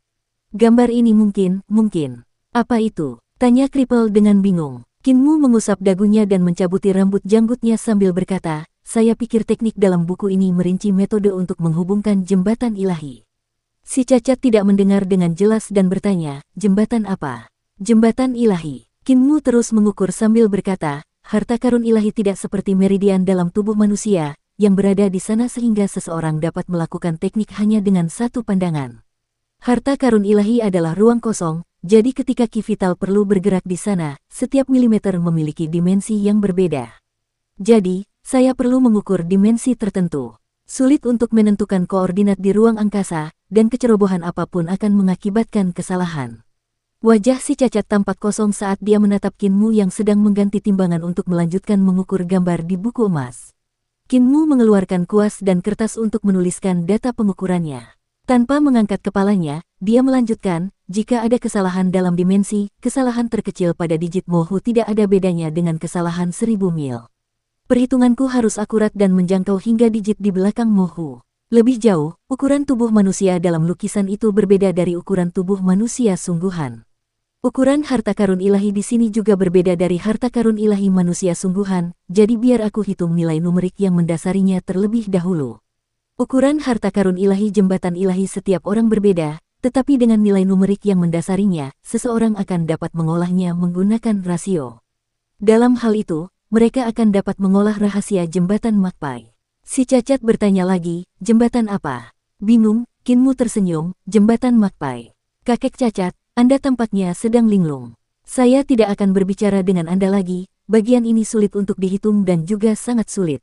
Gambar ini mungkin. Apa itu? Tanya Kripel dengan bingung. Kinmu mengusap dagunya dan mencabuti rambut janggutnya sambil berkata, saya pikir teknik dalam buku ini merinci metode untuk menghubungkan jembatan ilahi. Si cacat tidak mendengar dengan jelas dan bertanya, jembatan apa? Jembatan ilahi. Kinmu terus mengukur sambil berkata, harta karun ilahi tidak seperti meridian dalam tubuh manusia, yang berada di sana sehingga seseorang dapat melakukan teknik hanya dengan satu pandangan. Harta karun ilahi adalah ruang kosong, jadi ketika ki vital perlu bergerak di sana, setiap milimeter memiliki dimensi yang berbeda. Jadi, saya perlu mengukur dimensi tertentu. Sulit untuk menentukan koordinat di ruang angkasa, dan kecerobohan apapun akan mengakibatkan kesalahan. Wajah si cacat tampak kosong saat dia menatap Kinmu yang sedang mengganti timbangan untuk melanjutkan mengukur gambar di buku emas. Kinmu mengeluarkan kuas dan kertas untuk menuliskan data pengukurannya. Tanpa mengangkat kepalanya, dia melanjutkan, jika ada kesalahan dalam dimensi, kesalahan terkecil pada digit Mohu tidak ada bedanya dengan kesalahan 1000 mil. Perhitunganku harus akurat dan menjangkau hingga digit di belakang Mohu. Lebih jauh, ukuran tubuh manusia dalam lukisan itu berbeda dari ukuran tubuh manusia sungguhan. Ukuran harta karun ilahi di sini juga berbeda dari harta karun ilahi manusia sungguhan, jadi biar aku hitung nilai numerik yang mendasarinya terlebih dahulu. Ukuran harta karun ilahi jembatan ilahi setiap orang berbeda, tetapi dengan nilai numerik yang mendasarinya, seseorang akan dapat mengolahnya menggunakan rasio. Dalam hal itu, mereka akan dapat mengolah rahasia jembatan Magpie. Si cacat bertanya lagi, jembatan apa? Bingung, Kinmu tersenyum, jembatan Magpie. Kakek cacat, Anda tampaknya sedang linglung. Saya tidak akan berbicara dengan Anda lagi, bagian ini sulit untuk dihitung dan juga sangat sulit.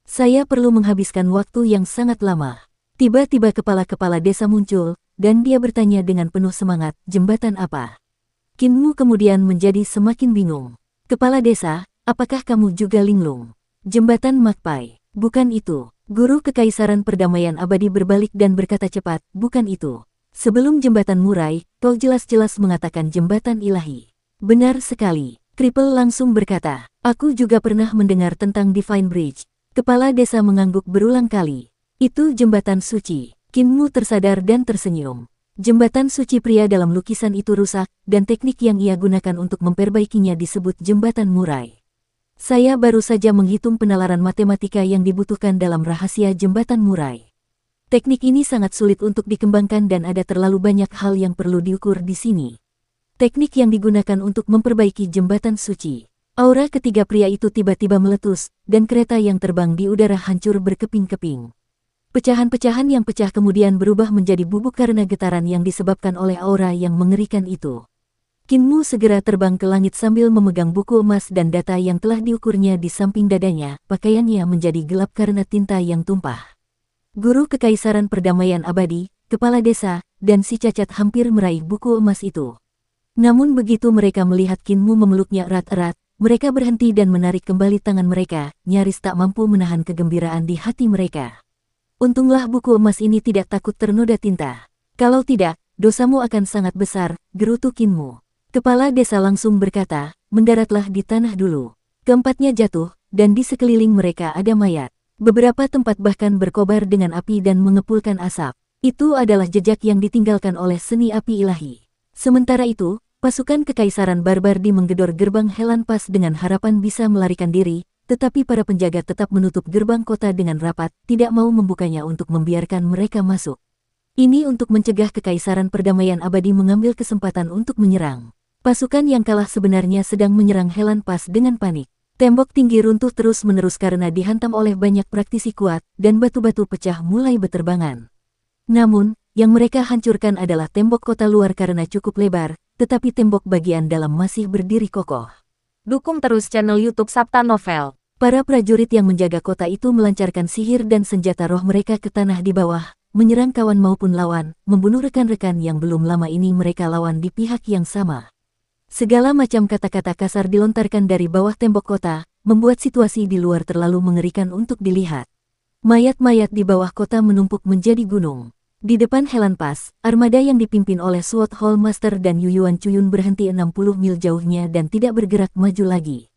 Saya perlu menghabiskan waktu yang sangat lama. Tiba-tiba kepala-kepala desa muncul, dan dia bertanya dengan penuh semangat, jembatan apa? Kinmu kemudian menjadi semakin bingung. Kepala desa, apakah kamu juga linglung? Jembatan Magpie, bukan itu. Guru Kekaisaran Perdamaian Abadi berbalik dan berkata cepat, bukan itu. Sebelum jembatan murai, kau jelas-jelas mengatakan jembatan ilahi. Benar sekali. Kripel langsung berkata, aku juga pernah mendengar tentang Divine Bridge. Kepala desa mengangguk berulang kali. Itu jembatan suci. Kinmu tersadar dan tersenyum. Jembatan suci pria dalam lukisan itu rusak, dan teknik yang ia gunakan untuk memperbaikinya disebut jembatan murai. Saya baru saja menghitung penalaran matematika yang dibutuhkan dalam rahasia jembatan murai. Teknik ini sangat sulit untuk dikembangkan dan ada terlalu banyak hal yang perlu diukur di sini. Teknik yang digunakan untuk memperbaiki jembatan suci. Aura ketiga pria itu tiba-tiba meletus, dan kereta yang terbang di udara hancur berkeping-keping. Pecahan-pecahan yang pecah kemudian berubah menjadi bubuk karena getaran yang disebabkan oleh aura yang mengerikan itu. Kinmu segera terbang ke langit sambil memegang buku emas dan data yang telah diukurnya di samping dadanya. Pakaiannya menjadi gelap karena tinta yang tumpah. Guru Kekaisaran Perdamaian Abadi, Kepala Desa, dan si cacat hampir meraih buku emas itu. Namun begitu mereka melihat Kinmu memeluknya erat-erat, mereka berhenti dan menarik kembali tangan mereka, nyaris tak mampu menahan kegembiraan di hati mereka. Untunglah buku emas ini tidak takut ternoda tinta. Kalau tidak, dosamu akan sangat besar, gerutu Kinmu. Kepala desa langsung berkata, mendaratlah di tanah dulu. Keempatnya jatuh, dan di sekeliling mereka ada mayat. Beberapa tempat bahkan berkobar dengan api dan mengepulkan asap. Itu adalah jejak yang ditinggalkan oleh seni api ilahi. Sementara itu, pasukan Kekaisaran Barbardi menggedor gerbang Helan Pass dengan harapan bisa melarikan diri, tetapi para penjaga tetap menutup gerbang kota dengan rapat, tidak mau membukanya untuk membiarkan mereka masuk. Ini untuk mencegah Kekaisaran Perdamaian Abadi mengambil kesempatan untuk menyerang. Pasukan yang kalah sebenarnya sedang menyerang Helan Pass dengan panik. Tembok tinggi runtuh terus-menerus karena dihantam oleh banyak praktisi kuat, dan batu-batu pecah mulai berterbangan. Namun, yang mereka hancurkan adalah tembok kota luar karena cukup lebar, tetapi tembok bagian dalam masih berdiri kokoh. Dukung terus channel YouTube Sabta Novel. Para prajurit yang menjaga kota itu melancarkan sihir dan senjata roh mereka ke tanah di bawah, menyerang kawan maupun lawan, membunuh rekan-rekan yang belum lama ini mereka lawan di pihak yang sama. Segala macam kata-kata kasar dilontarkan dari bawah tembok kota, membuat situasi di luar terlalu mengerikan untuk dilihat. Mayat-mayat di bawah kota menumpuk menjadi gunung. Di depan Helan Pass, armada yang dipimpin oleh Sword Hall Master dan Yuyuan Cuyun berhenti 60 mil jauhnya dan tidak bergerak maju lagi.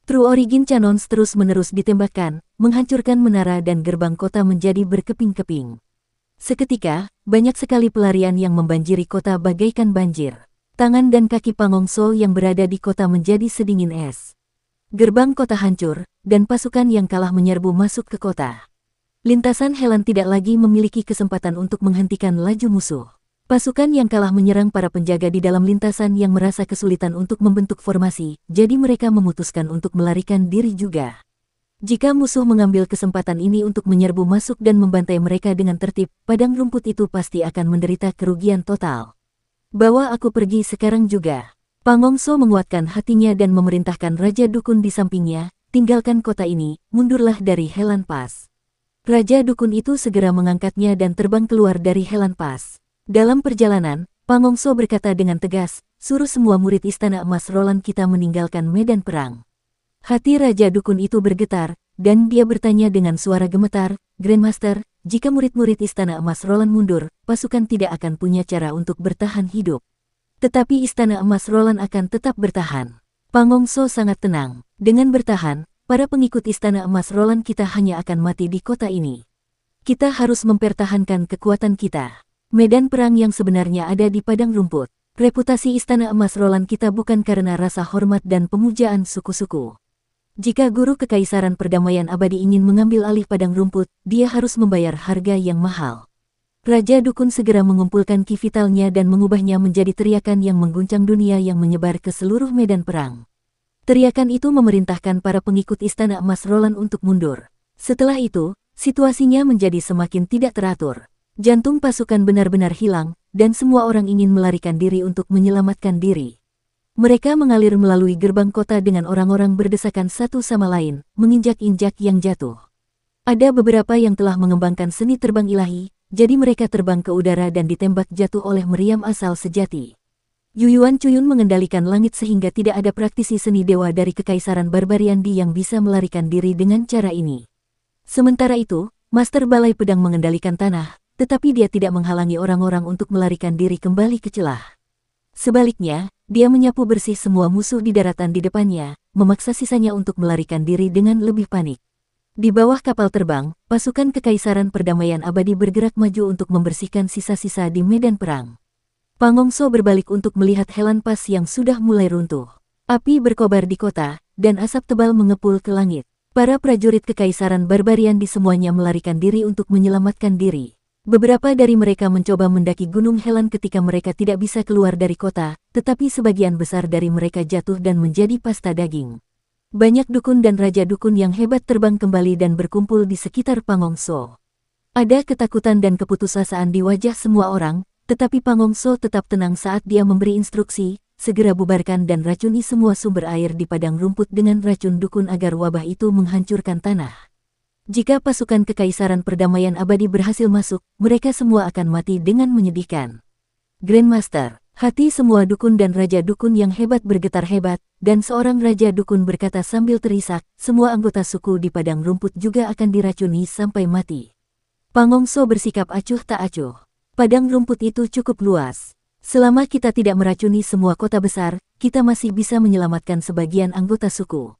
True Origin Cannons terus-menerus ditembakkan, menghancurkan menara dan gerbang kota menjadi berkeping-keping. Seketika, banyak sekali pelarian yang membanjiri kota bagaikan banjir. Tangan dan kaki Pangongso yang berada di kota menjadi sedingin es. Gerbang kota hancur, dan pasukan yang kalah menyerbu masuk ke kota. Lintasan Helan tidak lagi memiliki kesempatan untuk menghentikan laju musuh. Pasukan yang kalah menyerang para penjaga di dalam lintasan yang merasa kesulitan untuk membentuk formasi, jadi mereka memutuskan untuk melarikan diri juga. Jika musuh mengambil kesempatan ini untuk menyerbu masuk dan membantai mereka dengan tertib, padang rumput itu pasti akan menderita kerugian total. Bawa aku pergi sekarang juga. Pangongso menguatkan hatinya dan memerintahkan Raja Dukun di sampingnya, tinggalkan kota ini, mundurlah dari Helan Pass. Raja Dukun itu segera mengangkatnya dan terbang keluar dari Helan Pass. Dalam perjalanan, Pangongso berkata dengan tegas, suruh semua murid Istana Emas Roland kita meninggalkan medan perang. Hati Raja Dukun itu bergetar, dan dia bertanya dengan suara gemetar, Grandmaster, jika murid-murid Istana Emas Roland mundur, pasukan tidak akan punya cara untuk bertahan hidup. Tetapi Istana Emas Roland akan tetap bertahan. Pangongso sangat tenang. Dengan bertahan, para pengikut Istana Emas Roland kita hanya akan mati di kota ini. Kita harus mempertahankan kekuatan kita. Medan perang yang sebenarnya ada di padang rumput. Reputasi Istana Emas Roland kita bukan karena rasa hormat dan pemujaan suku-suku. Jika Guru Kekaisaran Perdamaian Abadi ingin mengambil alih padang rumput, dia harus membayar harga yang mahal. Raja Dukun segera mengumpulkan ki vitalnya dan mengubahnya menjadi teriakan yang mengguncang dunia yang menyebar ke seluruh medan perang. Teriakan itu memerintahkan para pengikut Istana Emas Roland untuk mundur. Setelah itu, situasinya menjadi semakin tidak teratur. Jantung pasukan benar-benar hilang, dan semua orang ingin melarikan diri untuk menyelamatkan diri. Mereka mengalir melalui gerbang kota dengan orang-orang berdesakan satu sama lain, menginjak-injak yang jatuh. Ada beberapa yang telah mengembangkan seni terbang ilahi, jadi mereka terbang ke udara dan ditembak jatuh oleh meriam asal sejati. Yuyuan Cuyun mengendalikan langit sehingga tidak ada praktisi seni dewa dari Kekaisaran Barbariandi yang bisa melarikan diri dengan cara ini. Sementara itu, Master Balai Pedang mengendalikan tanah, tetapi dia tidak menghalangi orang-orang untuk melarikan diri kembali ke celah. Sebaliknya, dia menyapu bersih semua musuh di daratan di depannya, memaksa sisanya untuk melarikan diri dengan lebih panik. Di bawah kapal terbang, pasukan Kekaisaran Perdamaian Abadi bergerak maju untuk membersihkan sisa-sisa di medan perang. Pangongso berbalik untuk melihat Helan Pass yang sudah mulai runtuh. Api berkobar di kota, dan asap tebal mengepul ke langit. Para prajurit Kekaisaran Barbarian di semuanya melarikan diri untuk menyelamatkan diri. Beberapa dari mereka mencoba mendaki Gunung Helan ketika mereka tidak bisa keluar dari kota, tetapi sebagian besar dari mereka jatuh dan menjadi pasta daging. Banyak dukun dan raja dukun yang hebat terbang kembali dan berkumpul di sekitar Pangongso. Ada ketakutan dan keputusasaan di wajah semua orang, tetapi Pangongso tetap tenang saat dia memberi instruksi, segera bubarkan dan racuni semua sumber air di padang rumput dengan racun dukun agar wabah itu menghancurkan tanah. Jika pasukan Kekaisaran Perdamaian Abadi berhasil masuk, mereka semua akan mati dengan menyedihkan. Grandmaster, hati semua dukun dan raja dukun yang hebat bergetar hebat, dan seorang raja dukun berkata sambil terisak, semua anggota suku di padang rumput juga akan diracuni sampai mati. Pangongso bersikap acuh tak acuh. Padang rumput itu cukup luas. Selama kita tidak meracuni semua kota besar, kita masih bisa menyelamatkan sebagian anggota suku.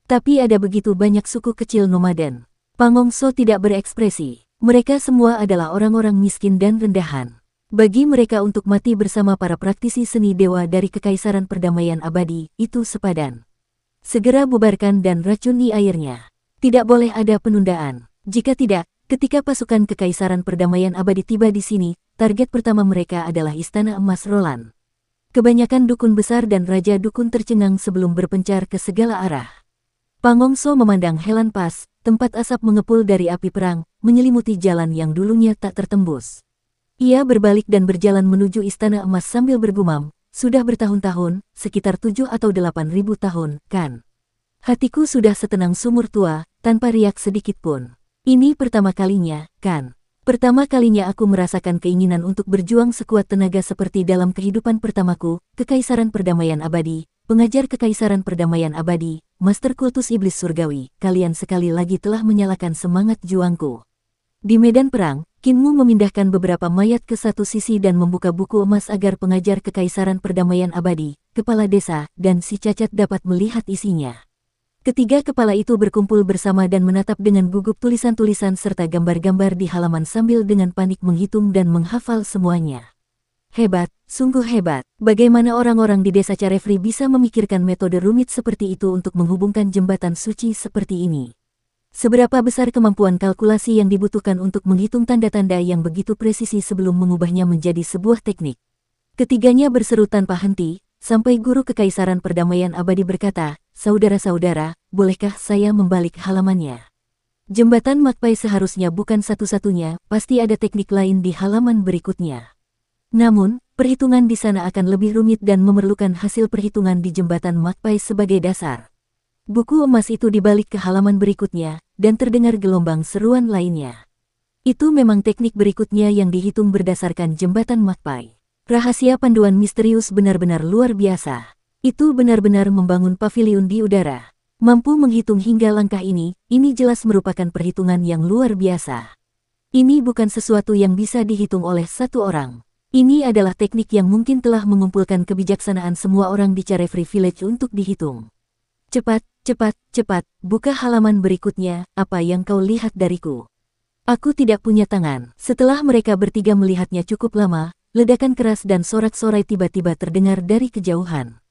Tapi ada begitu banyak suku kecil nomaden. Pangongso tidak berekspresi. Mereka semua adalah orang-orang miskin dan rendahan. Bagi mereka untuk mati bersama para praktisi seni dewa dari Kekaisaran Perdamaian Abadi, itu sepadan. Segera bubarkan dan racuni airnya. Tidak boleh ada penundaan. Jika tidak, ketika pasukan Kekaisaran Perdamaian Abadi tiba di sini, target pertama mereka adalah Istana Emas Roland. Kebanyakan dukun besar dan raja dukun tercengang sebelum berpencar ke segala arah. Pangongso memandang Helan Pass, tempat asap mengepul dari api perang, menyelimuti jalan yang dulunya tak tertembus. Ia berbalik dan berjalan menuju Istana Emas sambil bergumam, sudah bertahun-tahun, sekitar 7 atau 8.000 tahun, kan? Hatiku sudah setenang sumur tua, tanpa riak sedikit pun. Ini pertama kalinya, kan? Pertama kalinya aku merasakan keinginan untuk berjuang sekuat tenaga seperti dalam kehidupan pertamaku, Kekaisaran Perdamaian Abadi, pengajar Kekaisaran Perdamaian Abadi, Master Kultus Iblis Surgawi, kalian sekali lagi telah menyalakan semangat juangku. Di medan perang, Kinmu memindahkan beberapa mayat ke satu sisi dan membuka buku emas agar pengajar Kekaisaran Perdamaian Abadi, kepala desa, dan si cacat dapat melihat isinya. Ketiga kepala itu berkumpul bersama dan menatap dengan gugup tulisan-tulisan serta gambar-gambar di halaman sambil dengan panik menghitung dan menghafal semuanya. Hebat, sungguh hebat. Bagaimana orang-orang di desa Carefree bisa memikirkan metode rumit seperti itu untuk menghubungkan jembatan suci seperti ini? Seberapa besar kemampuan kalkulasi yang dibutuhkan untuk menghitung tanda-tanda yang begitu presisi sebelum mengubahnya menjadi sebuah teknik? Ketiganya berseru tanpa henti, sampai guru Kekaisaran Perdamaian Abadi berkata, "Saudara-saudara, bolehkah saya membalik halamannya? Jembatan Magpie seharusnya bukan satu-satunya, pasti ada teknik lain di halaman berikutnya. Namun, perhitungan di sana akan lebih rumit dan memerlukan hasil perhitungan di jembatan Magpie sebagai dasar." Buku emas itu dibalik ke halaman berikutnya, dan terdengar gelombang seruan lainnya. Itu memang teknik berikutnya yang dihitung berdasarkan jembatan Magpie. Rahasia panduan misterius benar-benar luar biasa. Itu benar-benar membangun paviliun di udara. Mampu menghitung hingga langkah ini jelas merupakan perhitungan yang luar biasa. Ini bukan sesuatu yang bisa dihitung oleh satu orang. Ini adalah teknik yang mungkin telah mengumpulkan kebijaksanaan semua orang di Carefree Village untuk dihitung. Cepat, cepat, cepat, buka halaman berikutnya, apa yang kau lihat dariku? Aku tidak punya tangan. Setelah mereka bertiga melihatnya cukup lama, ledakan keras dan sorak-sorai tiba-tiba terdengar dari kejauhan.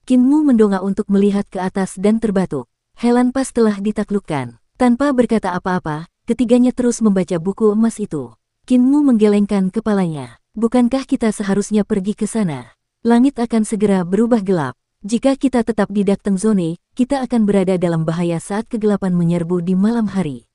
Kinmu mendongak untuk melihat ke atas dan terbatuk. Helan Pass telah ditaklukkan. Tanpa berkata apa-apa, ketiganya terus membaca buku emas itu. Kinmu menggelengkan kepalanya. Bukankah kita seharusnya pergi ke sana? Langit akan segera berubah gelap. Jika kita tetap di Dakteng Zone, kita akan berada dalam bahaya saat kegelapan menyerbu di malam hari.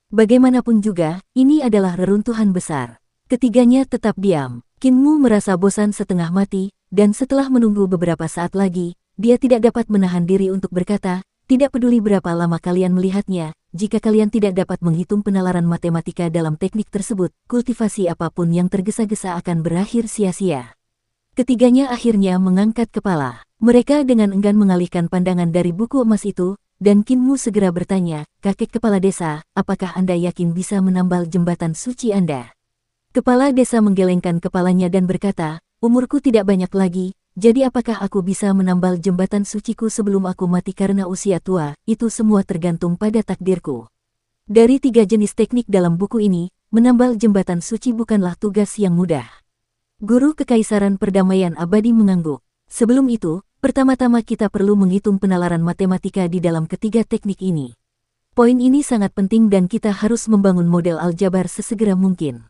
Bagaimanapun juga, ini adalah reruntuhan besar. Ketiganya tetap diam. Kinmu merasa bosan setengah mati, dan setelah menunggu beberapa saat lagi, dia tidak dapat menahan diri untuk berkata, "Tidak peduli berapa lama kalian melihatnya, jika kalian tidak dapat menghitung penalaran matematika dalam teknik tersebut, kultivasi apapun yang tergesa-gesa akan berakhir sia-sia." Ketiganya akhirnya mengangkat kepala. Mereka dengan enggan mengalihkan pandangan dari buku emas itu, dan Kinmu segera bertanya, "Kakek kepala desa, apakah Anda yakin bisa menambal jembatan suci Anda?" Kepala desa menggelengkan kepalanya dan berkata, "Umurku tidak banyak lagi, jadi apakah aku bisa menambal jembatan suciku sebelum aku mati karena usia tua? Itu semua tergantung pada takdirku." Dari 3 jenis teknik dalam buku ini, menambal jembatan suci bukanlah tugas yang mudah. Guru Kekaisaran Perdamaian Abadi mengangguk. Sebelum itu, pertama-tama kita perlu menghitung penalaran matematika di dalam ketiga teknik ini. Poin ini sangat penting dan kita harus membangun model aljabar sesegera mungkin.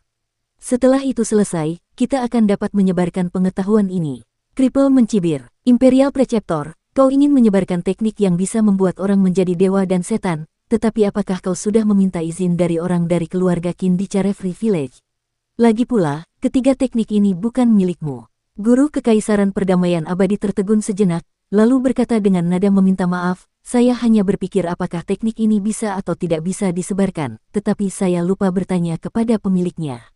Setelah itu selesai, kita akan dapat menyebarkan pengetahuan ini. Cripple mencibir. Imperial Preceptor, kau ingin menyebarkan teknik yang bisa membuat orang menjadi dewa dan setan, tetapi apakah kau sudah meminta izin dari orang dari keluarga Qin di Carefree Village? Lagi pula, ketiga teknik ini bukan milikmu. Guru Kekaisaran Perdamaian Abadi tertegun sejenak, lalu berkata dengan nada meminta maaf, saya hanya berpikir apakah teknik ini bisa atau tidak bisa disebarkan, tetapi saya lupa bertanya kepada pemiliknya.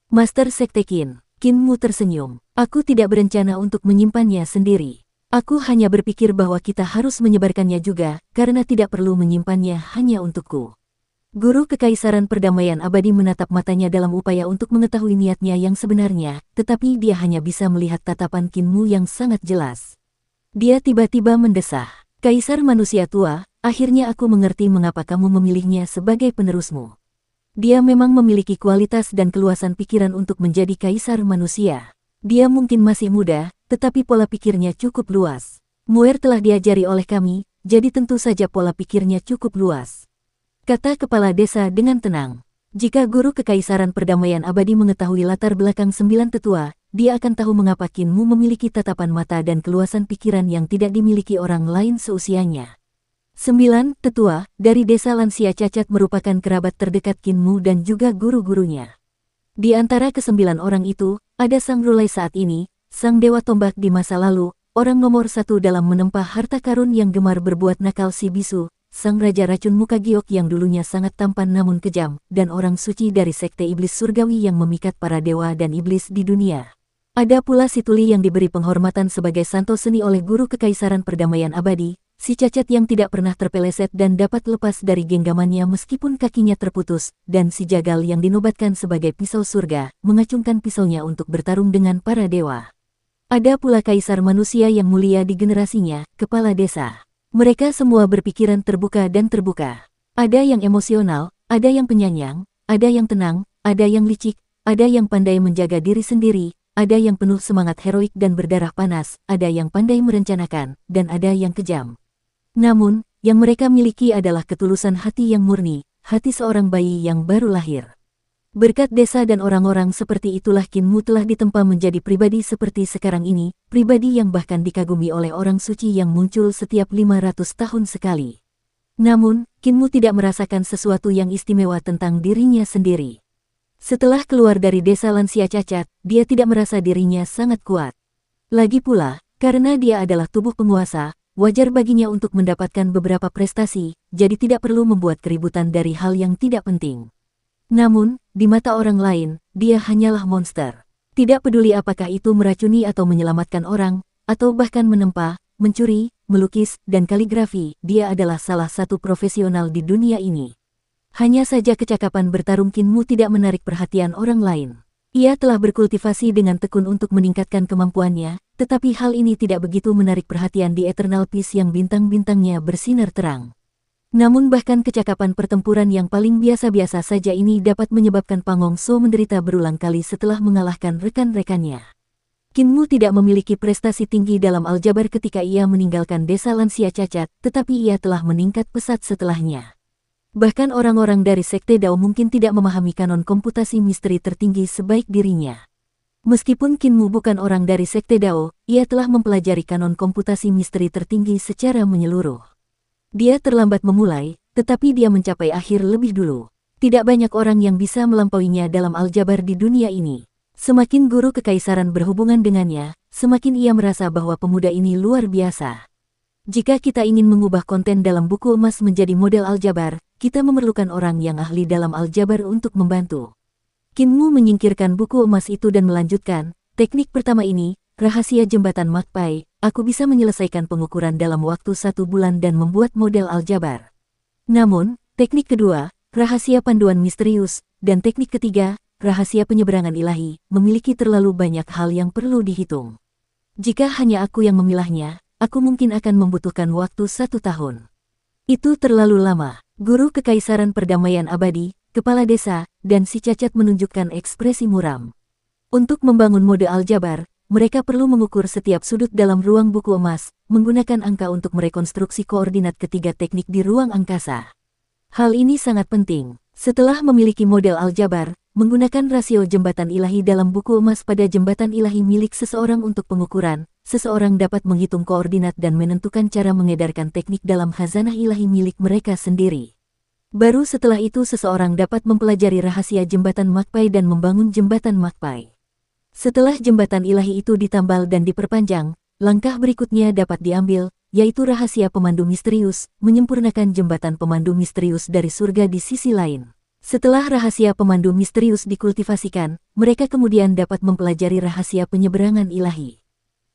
Master Sekte Qin, Qin Mu tersenyum. Aku tidak berencana untuk menyimpannya sendiri. Aku hanya berpikir bahwa kita harus menyebarkannya juga, karena tidak perlu menyimpannya hanya untukku. Guru Kekaisaran Perdamaian Abadi menatap matanya dalam upaya untuk mengetahui niatnya yang sebenarnya, tetapi dia hanya bisa melihat tatapan Qin Mu yang sangat jelas. Dia tiba-tiba mendesah, Kaisar manusia tua, akhirnya aku mengerti mengapa kamu memilihnya sebagai penerusmu. Dia memang memiliki kualitas dan keluasan pikiran untuk menjadi Kaisar manusia. Dia mungkin masih muda, tetapi pola pikirnya cukup luas. Muer telah diajari oleh kami, jadi tentu saja pola pikirnya cukup luas. Kata kepala desa dengan tenang. Jika Guru Kekaisaran Perdamaian Abadi mengetahui latar belakang 9 tetua, dia akan tahu mengapa Qin Mu memiliki tatapan mata dan keluasan pikiran yang tidak dimiliki orang lain seusianya. 9 tetua dari desa lansia cacat merupakan kerabat terdekat Qin Mu dan juga guru-gurunya. Di antara ke-9 orang itu, ada Sang Rulai saat ini, Sang Dewa Tombak di masa lalu, orang nomor 1 dalam menempah harta karun yang gemar berbuat nakal si bisu, Sang Raja Racun Muka Giok yang dulunya sangat tampan namun kejam, dan orang suci dari Sekte Iblis Surgawi yang memikat para dewa dan iblis di dunia. Ada pula si tuli yang diberi penghormatan sebagai santo seni oleh Guru Kekaisaran Perdamaian Abadi, si cacat yang tidak pernah terpeleset dan dapat lepas dari genggamannya meskipun kakinya terputus, dan si jagal yang dinobatkan sebagai pisau surga, mengacungkan pisaunya untuk bertarung dengan para dewa. Ada pula kaisar manusia yang mulia di generasinya, kepala desa. Mereka semua berpikiran terbuka dan terbuka. Ada yang emosional, ada yang penyayang, ada yang tenang, ada yang licik, ada yang pandai menjaga diri sendiri, ada yang penuh semangat heroik dan berdarah panas, ada yang pandai merencanakan, dan ada yang kejam. Namun, yang mereka miliki adalah ketulusan hati yang murni, hati seorang bayi yang baru lahir. Berkat desa dan orang-orang seperti itulah Qin Mu telah ditempa menjadi pribadi seperti sekarang ini, pribadi yang bahkan dikagumi oleh orang suci yang muncul setiap 500 tahun sekali. Namun, Qin Mu tidak merasakan sesuatu yang istimewa tentang dirinya sendiri. Setelah keluar dari desa lansia cacat, dia tidak merasa dirinya sangat kuat. Lagi pula, karena dia adalah tubuh penguasa, wajar baginya untuk mendapatkan beberapa prestasi, jadi tidak perlu membuat keributan dari hal yang tidak penting. Namun, di mata orang lain, dia hanyalah monster. Tidak peduli apakah itu meracuni atau menyelamatkan orang, atau bahkan menempa, mencuri, melukis, dan kaligrafi, dia adalah salah satu profesional di dunia ini. Hanya saja kecakapan bertarung Qin Mu tidak menarik perhatian orang lain. Ia telah berkultivasi dengan tekun untuk meningkatkan kemampuannya, tetapi hal ini tidak begitu menarik perhatian di Eternal Peace yang bintang-bintangnya bersinar terang. Namun bahkan kecakapan pertempuran yang paling biasa-biasa saja ini dapat menyebabkan Pangong So menderita berulang kali setelah mengalahkan rekan-rekannya. Qin Mu tidak memiliki prestasi tinggi dalam aljabar ketika ia meninggalkan desa lansia cacat, tetapi ia telah meningkat pesat setelahnya. Bahkan orang-orang dari Sekte Dao mungkin tidak memahami kanon komputasi misteri tertinggi sebaik dirinya. Meskipun Qin Mu bukan orang dari Sekte Dao, ia telah mempelajari kanon komputasi misteri tertinggi secara menyeluruh. Dia terlambat memulai, tetapi dia mencapai akhir lebih dulu. Tidak banyak orang yang bisa melampauinya dalam aljabar di dunia ini. Semakin Guru Kekaisaran berhubungan dengannya, semakin ia merasa bahwa pemuda ini luar biasa. Jika kita ingin mengubah konten dalam buku emas menjadi model aljabar, kita memerlukan orang yang ahli dalam aljabar untuk membantu. Qin Mu menyingkirkan buku emas itu dan melanjutkan, teknik pertama ini, rahasia jembatan Magpie, aku bisa menyelesaikan pengukuran dalam waktu 1 bulan dan membuat model aljabar. Namun, teknik kedua, rahasia panduan misterius, dan teknik ketiga, rahasia penyeberangan ilahi, memiliki terlalu banyak hal yang perlu dihitung. Jika hanya aku yang memilahnya, aku mungkin akan membutuhkan waktu 1 tahun. Itu terlalu lama. Guru Kekaisaran Perdamaian Abadi, kepala desa, dan si cacat menunjukkan ekspresi muram. Untuk membangun mode aljabar, mereka perlu mengukur setiap sudut dalam ruang buku emas, menggunakan angka untuk merekonstruksi koordinat ketiga teknik di ruang angkasa. Hal ini sangat penting. Setelah memiliki model aljabar, menggunakan rasio jembatan ilahi dalam buku emas pada jembatan ilahi milik seseorang untuk pengukuran, seseorang dapat menghitung koordinat dan menentukan cara mengedarkan teknik dalam khazanah ilahi milik mereka sendiri. Baru setelah itu seseorang dapat mempelajari rahasia jembatan Magpie dan membangun jembatan Magpie. Setelah jembatan ilahi itu ditambal dan diperpanjang, langkah berikutnya dapat diambil, yaitu rahasia pemandu misterius, menyempurnakan jembatan pemandu misterius dari surga di sisi lain. Setelah rahasia pemandu misterius dikultivasikan, mereka kemudian dapat mempelajari rahasia penyeberangan ilahi.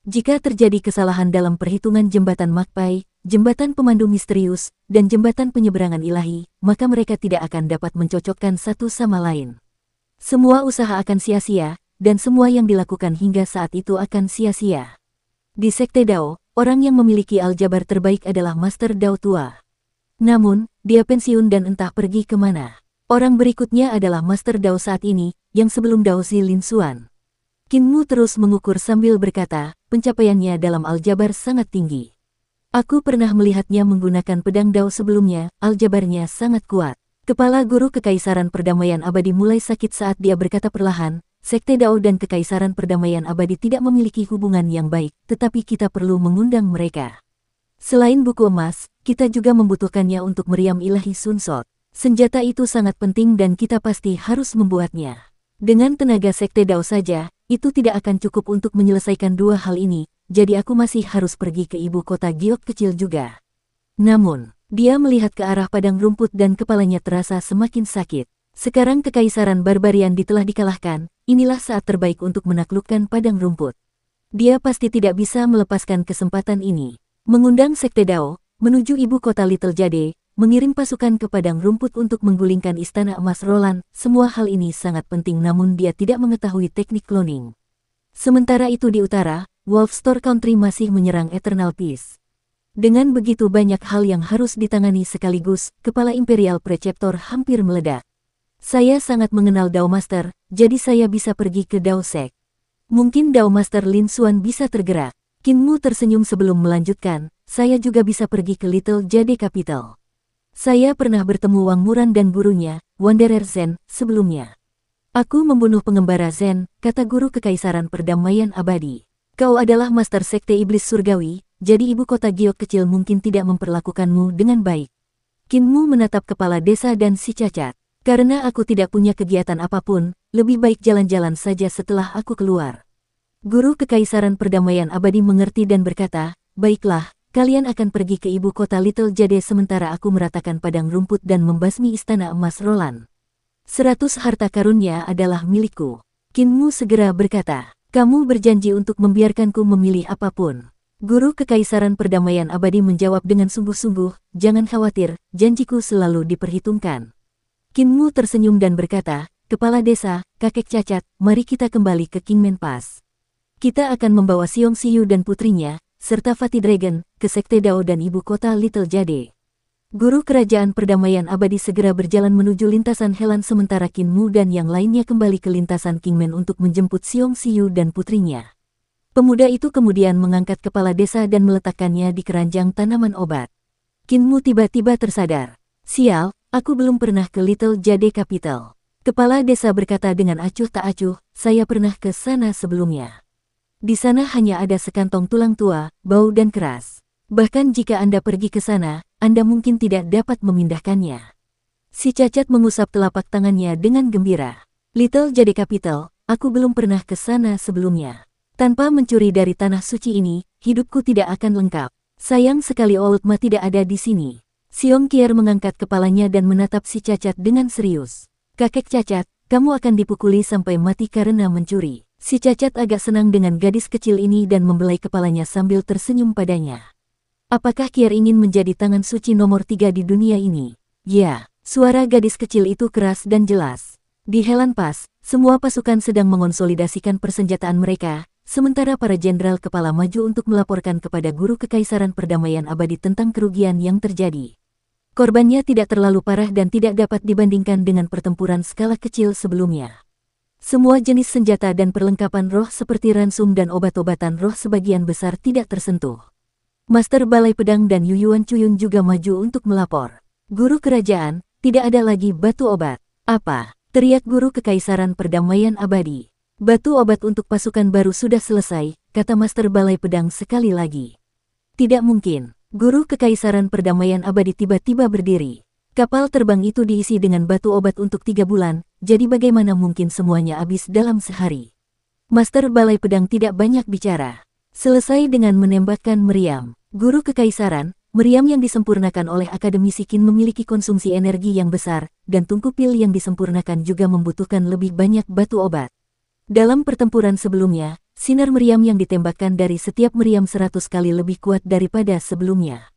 Jika terjadi kesalahan dalam perhitungan jembatan Magpie, jembatan pemandu misterius, dan jembatan penyeberangan ilahi, maka mereka tidak akan dapat mencocokkan satu sama lain. Semua usaha akan sia-sia, dan semua yang dilakukan hingga saat itu akan sia-sia. Di Sekte Dao, orang yang memiliki aljabar terbaik adalah Master Dao tua. Namun, dia pensiun dan entah pergi kemana. Orang berikutnya adalah Master Dao saat ini, yang sebelum Dao Zi Lin Xuan. Qin Mu terus mengukur sambil berkata, pencapaiannya dalam aljabar sangat tinggi. Aku pernah melihatnya menggunakan pedang Dao sebelumnya, aljabarnya sangat kuat. Kepala guru Kekaisaran Perdamaian Abadi mulai sakit saat dia berkata perlahan, Sekte Dao dan Kekaisaran Perdamaian Abadi tidak memiliki hubungan yang baik, tetapi kita perlu mengundang mereka. Selain buku emas, kita juga membutuhkannya untuk meriam ilahi Sun Sot. Senjata itu sangat penting dan kita pasti harus membuatnya. Dengan tenaga Sekte Dao saja, itu tidak akan cukup untuk menyelesaikan dua hal ini, jadi aku masih harus pergi ke ibu kota Giok kecil juga. Namun, dia melihat ke arah padang rumput dan kepalanya terasa semakin sakit. Sekarang Kekaisaran Barbarian telah dikalahkan, inilah saat terbaik untuk menaklukkan padang rumput. Dia pasti tidak bisa melepaskan kesempatan ini. Mengundang Sekte Dao, menuju ibu kota Little Jade, mengirim pasukan ke padang rumput untuk menggulingkan istana emas Roland, semua hal ini sangat penting namun dia tidak mengetahui teknik cloning. Sementara itu di utara, Wolf Store Country masih menyerang Eternal Peace. Dengan begitu banyak hal yang harus ditangani sekaligus, kepala Imperial Preceptor hampir meledak. Saya sangat mengenal Dao Master, jadi saya bisa pergi ke Dao Sek. Mungkin Dao Master Lin Xuan bisa tergerak. Qin Mu tersenyum sebelum melanjutkan, saya juga bisa pergi ke Little Jade Capital. Saya pernah bertemu Wang Muran dan gurunya, Wanderer Zen, sebelumnya. Aku membunuh pengembara Zen, kata guru Kekaisaran Perdamaian Abadi. Kau adalah Master Sekte Iblis Surgawi, jadi ibu kota Giok kecil mungkin tidak memperlakukanmu dengan baik. Qin Mu menatap kepala desa dan si cacat. Karena aku tidak punya kegiatan apapun, lebih baik jalan-jalan saja setelah aku keluar. Guru Kekaisaran Perdamaian Abadi mengerti dan berkata, baiklah. Kalian akan pergi ke ibu kota Little Jade sementara aku meratakan padang rumput dan membasmi istana emas Roland. 100 harta karunnya adalah milikku. Qin Mu segera berkata, kamu berjanji untuk membiarkanku memilih apapun. Guru Kekaisaran Perdamaian Abadi menjawab dengan sungguh-sungguh, jangan khawatir, janjiku selalu diperhitungkan. Qin Mu tersenyum dan berkata, kepala desa, kakek cacat, mari kita kembali ke Kingman Pass. Kita akan membawa Xiong Xiu dan putrinya, serta Fatih Dragon, ke Sekte Dao dan ibu kota Little Jade. Guru Kerajaan Perdamaian Abadi segera berjalan menuju lintasan Helan sementara Qin Mu dan yang lainnya kembali ke lintasan Kingman untuk menjemput Xiong Xiu dan putrinya. Pemuda itu kemudian mengangkat kepala desa dan meletakkannya di keranjang tanaman obat. Qin Mu tiba-tiba tersadar. Sial, aku belum pernah ke Little Jade Capital. Kepala desa berkata dengan acuh tak acuh, saya pernah ke sana sebelumnya. Di sana hanya ada sekantong tulang tua, bau dan keras. Bahkan jika Anda pergi ke sana, Anda mungkin tidak dapat memindahkannya. Si cacat mengusap telapak tangannya dengan gembira. Little Jade Capital, aku belum pernah ke sana sebelumnya. Tanpa mencuri dari tanah suci ini, hidupku tidak akan lengkap. Sayang sekali Old Ma tidak ada di sini. Xiong Qier mengangkat kepalanya dan menatap si cacat dengan serius. Kakek cacat, kamu akan dipukuli sampai mati karena mencuri. Si cacat agak senang dengan gadis kecil ini dan membelai kepalanya sambil tersenyum padanya. Apakah Qier ingin menjadi tangan suci nomor 3 di dunia ini? Ya, suara gadis kecil itu keras dan jelas. Di Helan Pass, semua pasukan sedang mengonsolidasikan persenjataan mereka, sementara para jenderal kepala maju untuk melaporkan kepada Guru Kekaisaran Perdamaian Abadi tentang kerugian yang terjadi. Korbannya tidak terlalu parah dan tidak dapat dibandingkan dengan pertempuran skala kecil sebelumnya. Semua jenis senjata dan perlengkapan roh seperti ransum dan obat-obatan roh sebagian besar tidak tersentuh. Master Balai Pedang dan Yuyuan Cuyun juga maju untuk melapor. Guru kerajaan, tidak ada lagi batu obat. Apa? Teriak Guru Kekaisaran Perdamaian Abadi. Batu obat untuk pasukan baru sudah selesai, kata Master Balai Pedang sekali lagi. Tidak mungkin. Guru Kekaisaran Perdamaian Abadi tiba-tiba berdiri. Kapal terbang itu diisi dengan batu obat untuk 3 bulan, jadi bagaimana mungkin semuanya habis dalam sehari? Master Balai Pedang tidak banyak bicara. Selesai dengan menembakkan meriam, guru kekaisaran, meriam yang disempurnakan oleh akademisi Qin memiliki konsumsi energi yang besar, dan tungku pil yang disempurnakan juga membutuhkan lebih banyak batu obat. Dalam pertempuran sebelumnya, sinar meriam yang ditembakkan dari setiap meriam 100 kali lebih kuat daripada sebelumnya.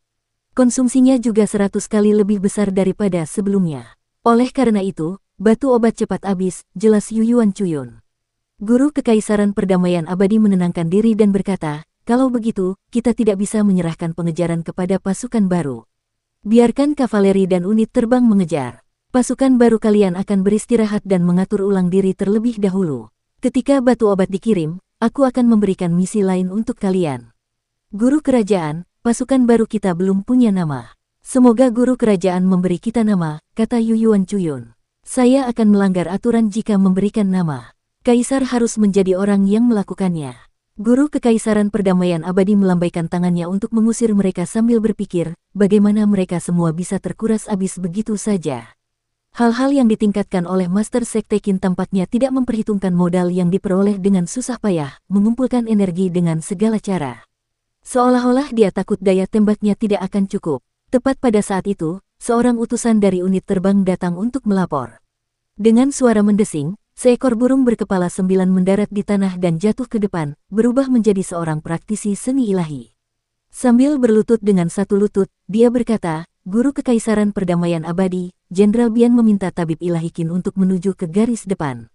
Konsumsinya juga 100 kali lebih besar daripada sebelumnya. Oleh karena itu, batu obat cepat habis, jelas Yuyuan Cuyun. Guru Kekaisaran Perdamaian Abadi menenangkan diri dan berkata, kalau begitu, kita tidak bisa menyerahkan pengejaran kepada pasukan baru. Biarkan kavaleri dan unit terbang mengejar. Pasukan baru kalian akan beristirahat dan mengatur ulang diri terlebih dahulu. Ketika batu obat dikirim, aku akan memberikan misi lain untuk kalian. Guru Kerajaan, pasukan baru kita belum punya nama. Semoga guru kerajaan memberi kita nama, kata Yuyuan Cuyun. Saya akan melanggar aturan jika memberikan nama. Kaisar harus menjadi orang yang melakukannya. Guru Kekaisaran Perdamaian Abadi melambaikan tangannya untuk mengusir mereka sambil berpikir, bagaimana mereka semua bisa terkuras habis begitu saja. Hal-hal yang ditingkatkan oleh Master Sekte Qin tampaknya tidak memperhitungkan modal yang diperoleh dengan susah payah, mengumpulkan energi dengan segala cara. Seolah-olah dia takut daya tembaknya tidak akan cukup. Tepat pada saat itu, seorang utusan dari unit terbang datang untuk melapor. Dengan suara mendesing, seekor burung berkepala 9 mendarat di tanah dan jatuh ke depan, berubah menjadi seorang praktisi seni ilahi. Sambil berlutut dengan satu lutut, dia berkata, Guru Kekaisaran Perdamaian Abadi, Jenderal Bian meminta tabib ilahi Qin untuk menuju ke garis depan.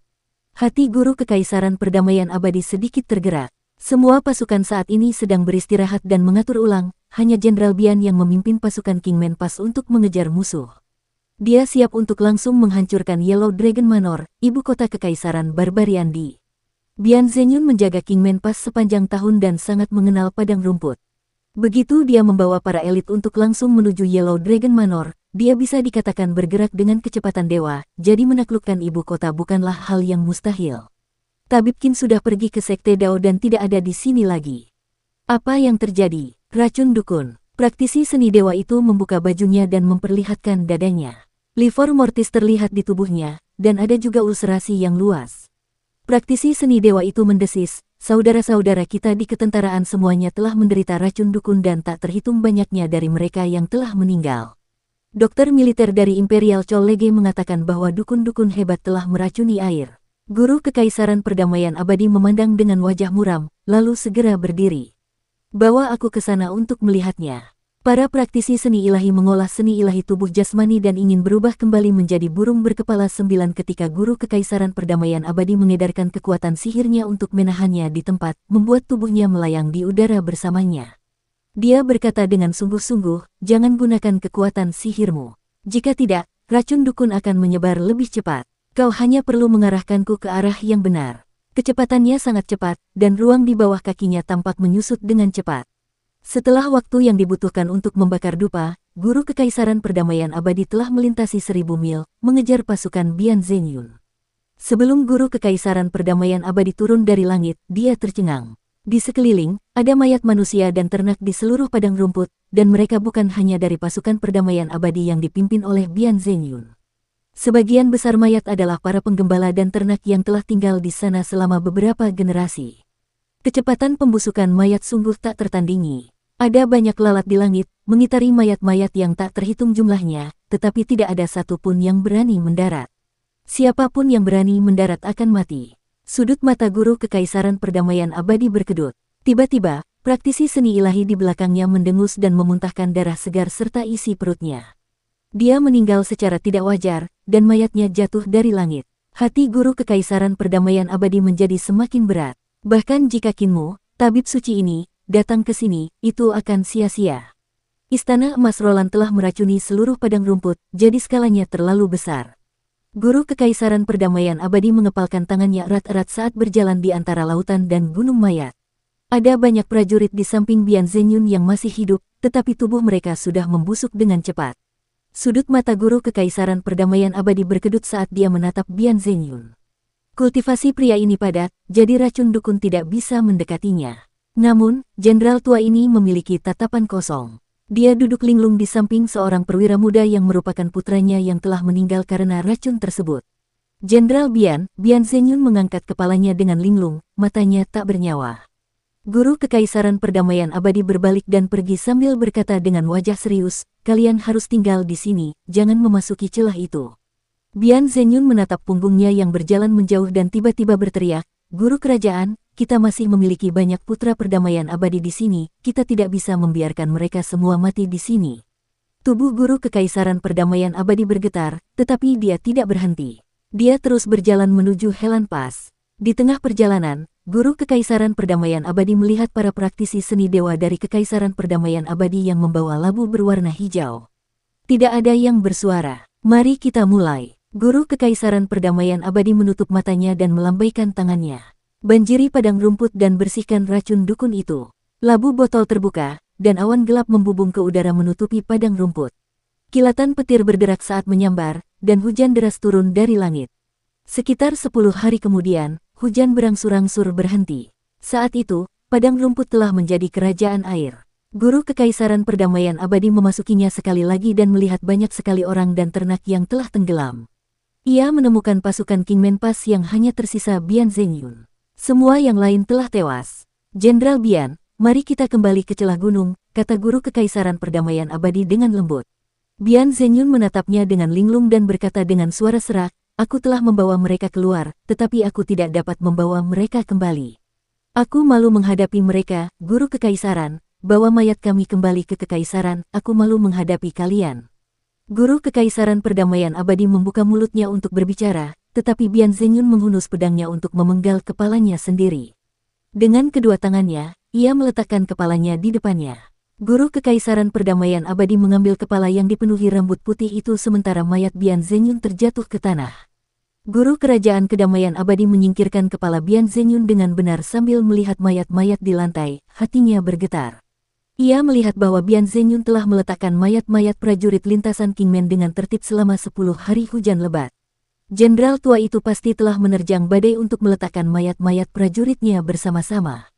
Hati Guru Kekaisaran Perdamaian Abadi sedikit tergerak. Semua pasukan saat ini sedang beristirahat dan mengatur ulang, hanya Jenderal Bian yang memimpin pasukan King Menpas untuk mengejar musuh. Dia siap untuk langsung menghancurkan Yellow Dragon Manor, ibu kota kekaisaran Barbarian di. Bian Zhengyun menjaga King Menpas sepanjang tahun dan sangat mengenal padang rumput. Begitu dia membawa para elit untuk langsung menuju Yellow Dragon Manor, dia bisa dikatakan bergerak dengan kecepatan dewa, jadi menaklukkan ibu kota bukanlah hal yang mustahil. Tabib Qin sudah pergi ke Sekte Dao dan tidak ada di sini lagi. Apa yang terjadi? Racun dukun. Praktisi seni dewa itu membuka bajunya dan memperlihatkan dadanya. Livor mortis terlihat di tubuhnya, dan ada juga ulcerasi yang luas. Praktisi seni dewa itu mendesis, saudara-saudara kita di ketentaraan semuanya telah menderita racun dukun dan tak terhitung banyaknya dari mereka yang telah meninggal. Dokter militer dari Imperial College mengatakan bahwa dukun-dukun hebat telah meracuni air. Guru Kekaisaran Perdamaian Abadi memandang dengan wajah muram, lalu segera berdiri. Bawa aku ke sana untuk melihatnya. Para praktisi seni ilahi mengolah seni ilahi tubuh jasmani dan ingin berubah kembali menjadi burung berkepala 9 ketika Guru Kekaisaran Perdamaian Abadi mengedarkan kekuatan sihirnya untuk menahannya di tempat, membuat tubuhnya melayang di udara bersamanya. Dia berkata dengan sungguh-sungguh, jangan gunakan kekuatan sihirmu. Jika tidak, racun dukun akan menyebar lebih cepat. Kau hanya perlu mengarahkanku ke arah yang benar. Kecepatannya sangat cepat, dan ruang di bawah kakinya tampak menyusut dengan cepat. Setelah waktu yang dibutuhkan untuk membakar dupa, Guru Kekaisaran Perdamaian Abadi telah melintasi 1000 mil, mengejar pasukan Bian Zhengyun. Sebelum Guru Kekaisaran Perdamaian Abadi turun dari langit, dia tercengang. Di sekeliling, ada mayat manusia dan ternak di seluruh padang rumput, dan mereka bukan hanya dari pasukan Perdamaian Abadi yang dipimpin oleh Bian Zhengyun. Sebagian besar mayat adalah para penggembala dan ternak yang telah tinggal di sana selama beberapa generasi. Kecepatan pembusukan mayat sungguh tak tertandingi. Ada banyak lalat di langit, mengitari mayat-mayat yang tak terhitung jumlahnya, tetapi tidak ada satupun yang berani mendarat. Siapapun yang berani mendarat akan mati. Sudut mata Guru Kekaisaran Perdamaian Abadi berkedut. Tiba-tiba, praktisi seni ilahi di belakangnya mendengus dan memuntahkan darah segar serta isi perutnya. Dia meninggal secara tidak wajar, dan mayatnya jatuh dari langit. Hati Guru Kekaisaran Perdamaian Abadi menjadi semakin berat. Bahkan jika Qinmu, tabib suci ini, datang ke sini, itu akan sia-sia. Istana Emas Roland telah meracuni seluruh padang rumput, jadi skalanya terlalu besar. Guru Kekaisaran Perdamaian Abadi mengepalkan tangannya erat-erat saat berjalan di antara lautan dan gunung mayat. Ada banyak prajurit di samping Bian Zhengyun yang masih hidup, tetapi tubuh mereka sudah membusuk dengan cepat. Sudut mata Guru Kekaisaran Perdamaian Abadi berkedut saat dia menatap Bian Zhengyun. Kultivasi pria ini padat, jadi racun dukun tidak bisa mendekatinya. Namun, jenderal tua ini memiliki tatapan kosong. Dia duduk linglung di samping seorang perwira muda yang merupakan putranya yang telah meninggal karena racun tersebut. Jenderal Bian Zenyun mengangkat kepalanya dengan linglung, matanya tak bernyawa. Guru Kekaisaran Perdamaian Abadi berbalik dan pergi sambil berkata dengan wajah serius, kalian harus tinggal di sini, jangan memasuki celah itu. Bian Zenyun menatap punggungnya yang berjalan menjauh dan tiba-tiba berteriak, Guru Kerajaan, kita masih memiliki banyak putra perdamaian abadi di sini, kita tidak bisa membiarkan mereka semua mati di sini. Tubuh Guru Kekaisaran Perdamaian Abadi bergetar, tetapi dia tidak berhenti. Dia terus berjalan menuju Helan Pass. Di tengah perjalanan, Guru Kekaisaran Perdamaian Abadi melihat para praktisi seni dewa dari Kekaisaran Perdamaian Abadi yang membawa labu berwarna hijau. Tidak ada yang bersuara. Mari kita mulai. Guru Kekaisaran Perdamaian Abadi menutup matanya dan melambaikan tangannya. Banjiri padang rumput dan bersihkan racun dukun itu. Labu botol terbuka, dan awan gelap membubung ke udara menutupi padang rumput. Kilatan petir berderak saat menyambar, dan hujan deras turun dari langit. Sekitar 10 hari kemudian, hujan berangsur-angsur berhenti. Saat itu, padang rumput telah menjadi kerajaan air. Guru Kekaisaran Perdamaian Abadi memasukinya sekali lagi dan melihat banyak sekali orang dan ternak yang telah tenggelam. Ia menemukan pasukan King Menpas yang hanya tersisa Bian Zenyun. Semua yang lain telah tewas. Jenderal Bian, mari kita kembali ke celah gunung, kata Guru Kekaisaran Perdamaian Abadi dengan lembut. Bian Zenyun menatapnya dengan linglung dan berkata dengan suara serak, aku telah membawa mereka keluar, tetapi aku tidak dapat membawa mereka kembali. Aku malu menghadapi mereka, Guru Kekaisaran, bawa mayat kami kembali ke Kekaisaran, aku malu menghadapi kalian. Guru Kekaisaran Perdamaian Abadi membuka mulutnya untuk berbicara, tetapi Bian Zenyun menghunus pedangnya untuk memenggal kepalanya sendiri. Dengan kedua tangannya, ia meletakkan kepalanya di depannya. Guru Kekaisaran Perdamaian Abadi mengambil kepala yang dipenuhi rambut putih itu sementara mayat Bian Zenyun terjatuh ke tanah. Guru Kerajaan Kedamaian Abadi menyingkirkan kepala Bian Zenyun dengan benar sambil melihat mayat-mayat di lantai, hatinya bergetar. Ia melihat bahwa Bian Zenyun telah meletakkan mayat-mayat prajurit lintasan Kingman dengan tertib selama 10 hari hujan lebat. Jenderal tua itu pasti telah menerjang badai untuk meletakkan mayat-mayat prajuritnya bersama-sama.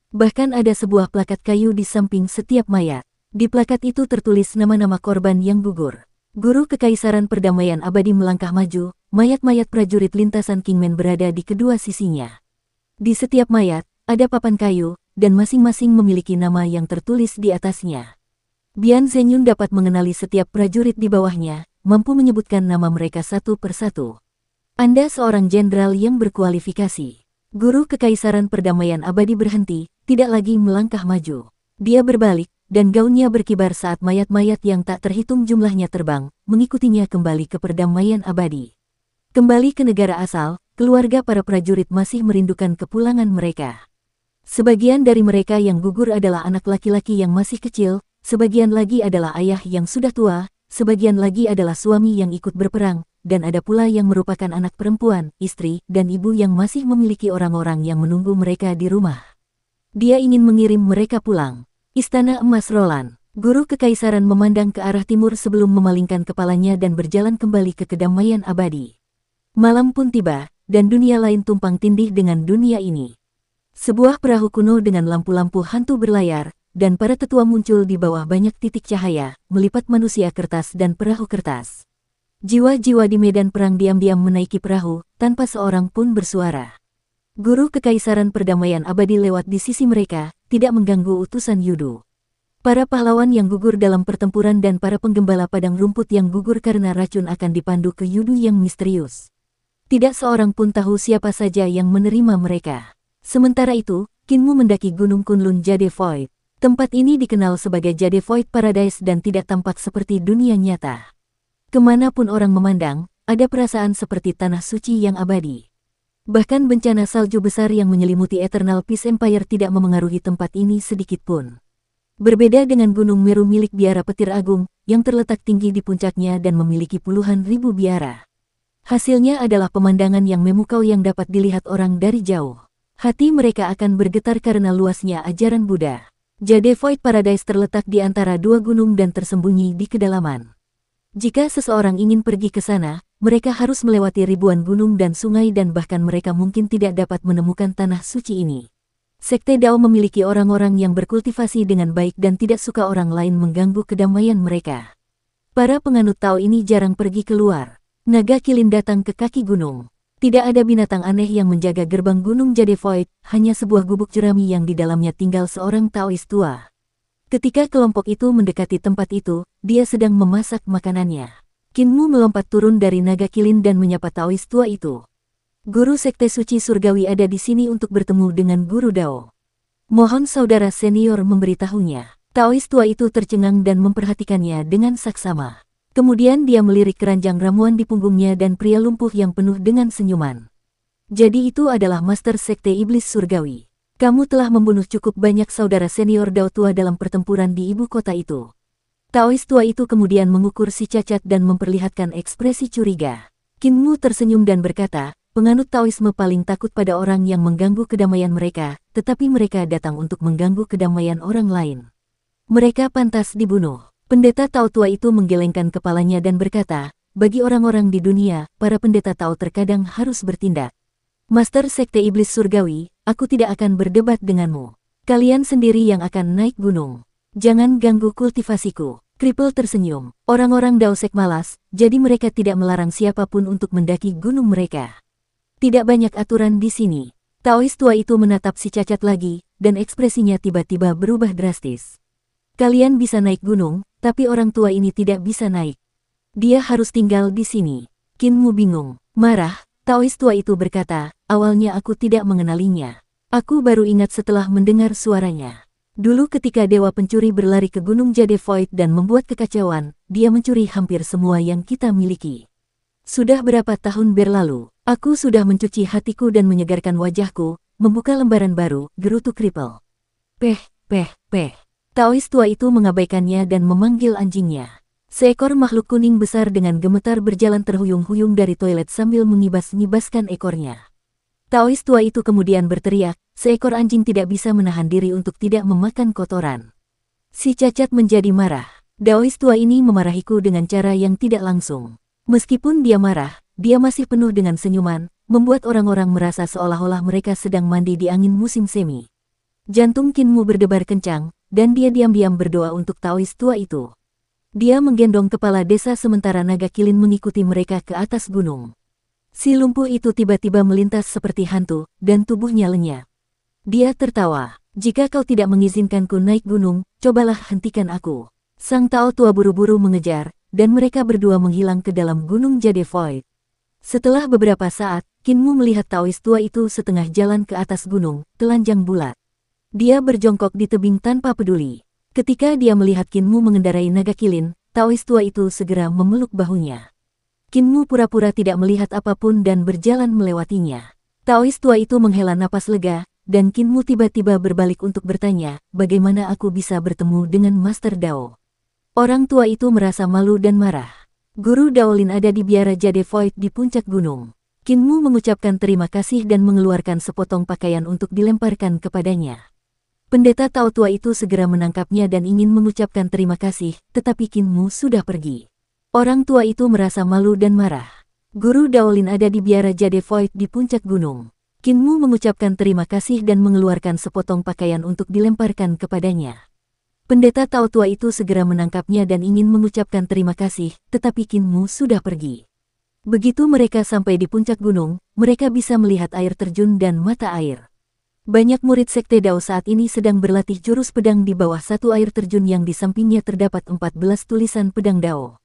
Bahkan ada sebuah plakat kayu di samping setiap mayat. Di plakat itu tertulis nama-nama korban yang gugur. Guru Kekaisaran Perdamaian Abadi melangkah maju, mayat-mayat prajurit lintasan Kingman berada di kedua sisinya. Di setiap mayat, ada papan kayu, dan masing-masing memiliki nama yang tertulis di atasnya. Bian Zenyun dapat mengenali setiap prajurit di bawahnya, mampu menyebutkan nama mereka satu persatu. Anda seorang jenderal yang berkualifikasi. Guru Kekaisaran Perdamaian Abadi berhenti, tidak lagi melangkah maju. Dia berbalik, dan gaunnya berkibar saat mayat-mayat yang tak terhitung jumlahnya terbang, mengikutinya kembali ke perdamaian abadi. Kembali ke negara asal, keluarga para prajurit masih merindukan kepulangan mereka. Sebagian dari mereka yang gugur adalah anak laki-laki yang masih kecil, sebagian lagi adalah ayah yang sudah tua, sebagian lagi adalah suami yang ikut berperang, dan ada pula yang merupakan anak perempuan, istri, dan ibu yang masih memiliki orang-orang yang menunggu mereka di rumah. Dia ingin mengirim mereka pulang. Istana Emas Roland. Guru Kekaisaran memandang ke arah timur sebelum memalingkan kepalanya dan berjalan kembali ke kedamaian abadi. Malam pun tiba, dan dunia lain tumpang tindih dengan dunia ini. Sebuah perahu kuno dengan lampu-lampu hantu berlayar, dan para tetua muncul di bawah banyak titik cahaya, melipat manusia kertas dan perahu kertas. Jiwa-jiwa di medan perang diam-diam menaiki perahu, tanpa seorang pun bersuara. Guru Kekaisaran Perdamaian Abadi lewat di sisi mereka, tidak mengganggu utusan Yudu. Para pahlawan yang gugur dalam pertempuran dan para penggembala padang rumput yang gugur karena racun akan dipandu ke Yudu yang misterius. Tidak seorang pun tahu siapa saja yang menerima mereka. Sementara itu, Kinmu mendaki Gunung Kunlun Jade Void. Tempat ini dikenal sebagai Jade Void Paradise dan tidak tampak seperti dunia nyata. Kemanapun orang memandang, ada perasaan seperti tanah suci yang abadi. Bahkan bencana salju besar yang menyelimuti Eternal Peace Empire tidak memengaruhi tempat ini sedikit pun. Berbeda dengan Gunung Meru milik biara petir agung, yang terletak tinggi di puncaknya dan memiliki puluhan ribu biara. Hasilnya adalah pemandangan yang memukau yang dapat dilihat orang dari jauh. Hati mereka akan bergetar karena luasnya ajaran Buddha. Jade Void Paradise terletak di antara dua gunung dan tersembunyi di kedalaman. Jika seseorang ingin pergi ke sana, mereka harus melewati ribuan gunung dan sungai dan bahkan mereka mungkin tidak dapat menemukan tanah suci ini. Sekte Dao memiliki orang-orang yang berkultivasi dengan baik dan tidak suka orang lain mengganggu kedamaian mereka. Para penganut Tao ini jarang pergi keluar. Naga Kilin datang ke kaki gunung. Tidak ada binatang aneh yang menjaga gerbang gunung Jade Void, hanya sebuah gubuk jerami yang di dalamnya tinggal seorang Taois tua. Ketika kelompok itu mendekati tempat itu, dia sedang memasak makanannya. Kinmu melompat turun dari naga Kilin dan menyapa Taois tua itu. Guru Sekte Suci Surgawi ada di sini untuk bertemu dengan Guru Dao. Mohon saudara senior memberitahunya. Taois tua itu tercengang dan memperhatikannya dengan saksama. Kemudian dia melirik keranjang ramuan di punggungnya dan pria lumpuh yang penuh dengan senyuman. Jadi itu adalah Master Sekte Iblis Surgawi. Kamu telah membunuh cukup banyak saudara senior Dao tua dalam pertempuran di ibu kota itu. Taois tua itu kemudian mengukur si cacat dan memperlihatkan ekspresi curiga. Kinmu tersenyum dan berkata, penganut Taoisme paling takut pada orang yang mengganggu kedamaian mereka, tetapi mereka datang untuk mengganggu kedamaian orang lain. Mereka pantas dibunuh. Pendeta Tao tua itu menggelengkan kepalanya dan berkata, bagi orang-orang di dunia, para pendeta Tao terkadang harus bertindak. Master Sekte Iblis Surgawi, aku tidak akan berdebat denganmu. Kalian sendiri yang akan naik gunung. Jangan ganggu kultivasiku. Kripel tersenyum. Orang-orang Daosek malas, jadi mereka tidak melarang siapapun untuk mendaki gunung mereka. Tidak banyak aturan di sini. Taois tua itu menatap si cacat lagi, dan ekspresinya tiba-tiba berubah drastis. Kalian bisa naik gunung, tapi orang tua ini tidak bisa naik. Dia harus tinggal di sini. Kinmu bingung. Marah, Taois tua itu berkata, awalnya aku tidak mengenalinya. Aku baru ingat setelah mendengar suaranya. Dulu ketika Dewa Pencuri berlari ke Gunung Jade Void dan membuat kekacauan, dia mencuri hampir semua yang kita miliki. Sudah berapa tahun berlalu, aku sudah mencuci hatiku dan menyegarkan wajahku, membuka lembaran baru, gerutu Kripel. Peh. Taois tua itu mengabaikannya dan memanggil anjingnya. Seekor makhluk kuning besar dengan gemetar berjalan terhuyung-huyung dari toilet sambil mengibas-ngibaskan ekornya. Taois tua itu kemudian berteriak, seekor anjing tidak bisa menahan diri untuk tidak memakan kotoran. Si cacat menjadi marah. Daois tua ini memarahiku dengan cara yang tidak langsung. Meskipun dia marah, dia masih penuh dengan senyuman, membuat orang-orang merasa seolah-olah mereka sedang mandi di angin musim semi. Jantung Kinmu berdebar kencang, dan dia diam-diam berdoa untuk Taois tua itu. Dia menggendong kepala desa sementara naga Kilin mengikuti mereka ke atas gunung. Si lumpuh itu tiba-tiba melintas seperti hantu, dan tubuhnya lenyap. Dia tertawa. Jika kau tidak mengizinkanku naik gunung, cobalah hentikan aku. Sang Tao tua buru-buru mengejar, dan mereka berdua menghilang ke dalam gunung Jade Void. Setelah beberapa saat, Kinmu melihat Taois tua itu setengah jalan ke atas gunung, telanjang bulat. Dia berjongkok di tebing tanpa peduli. Ketika dia melihat Kinmu mengendarai naga Kilin, Taois tua itu segera memeluk bahunya. Kinmu pura-pura tidak melihat apapun dan berjalan melewatinya. Taois tua itu menghela napas lega, dan Kinmu tiba-tiba berbalik untuk bertanya, bagaimana aku bisa bertemu dengan Master Dao? Orang tua itu merasa malu dan marah. Guru Daolin ada di biara Jade Void di puncak gunung. Kinmu mengucapkan terima kasih dan mengeluarkan sepotong pakaian untuk dilemparkan kepadanya. Pendeta Tao tua itu segera menangkapnya dan ingin mengucapkan terima kasih, tetapi Kinmu sudah pergi. Orang tua itu merasa malu dan marah. Guru Daolin ada di biara Jade Void di puncak gunung. Kinmu mengucapkan terima kasih dan mengeluarkan sepotong pakaian untuk dilemparkan kepadanya. Pendeta Tao tua itu segera menangkapnya dan ingin mengucapkan terima kasih, tetapi Kinmu sudah pergi. Begitu mereka sampai di puncak gunung, mereka bisa melihat air terjun dan mata air. Banyak murid Sekte Dao saat ini sedang berlatih jurus pedang di bawah satu air terjun yang di sampingnya terdapat 14 tulisan pedang Dao.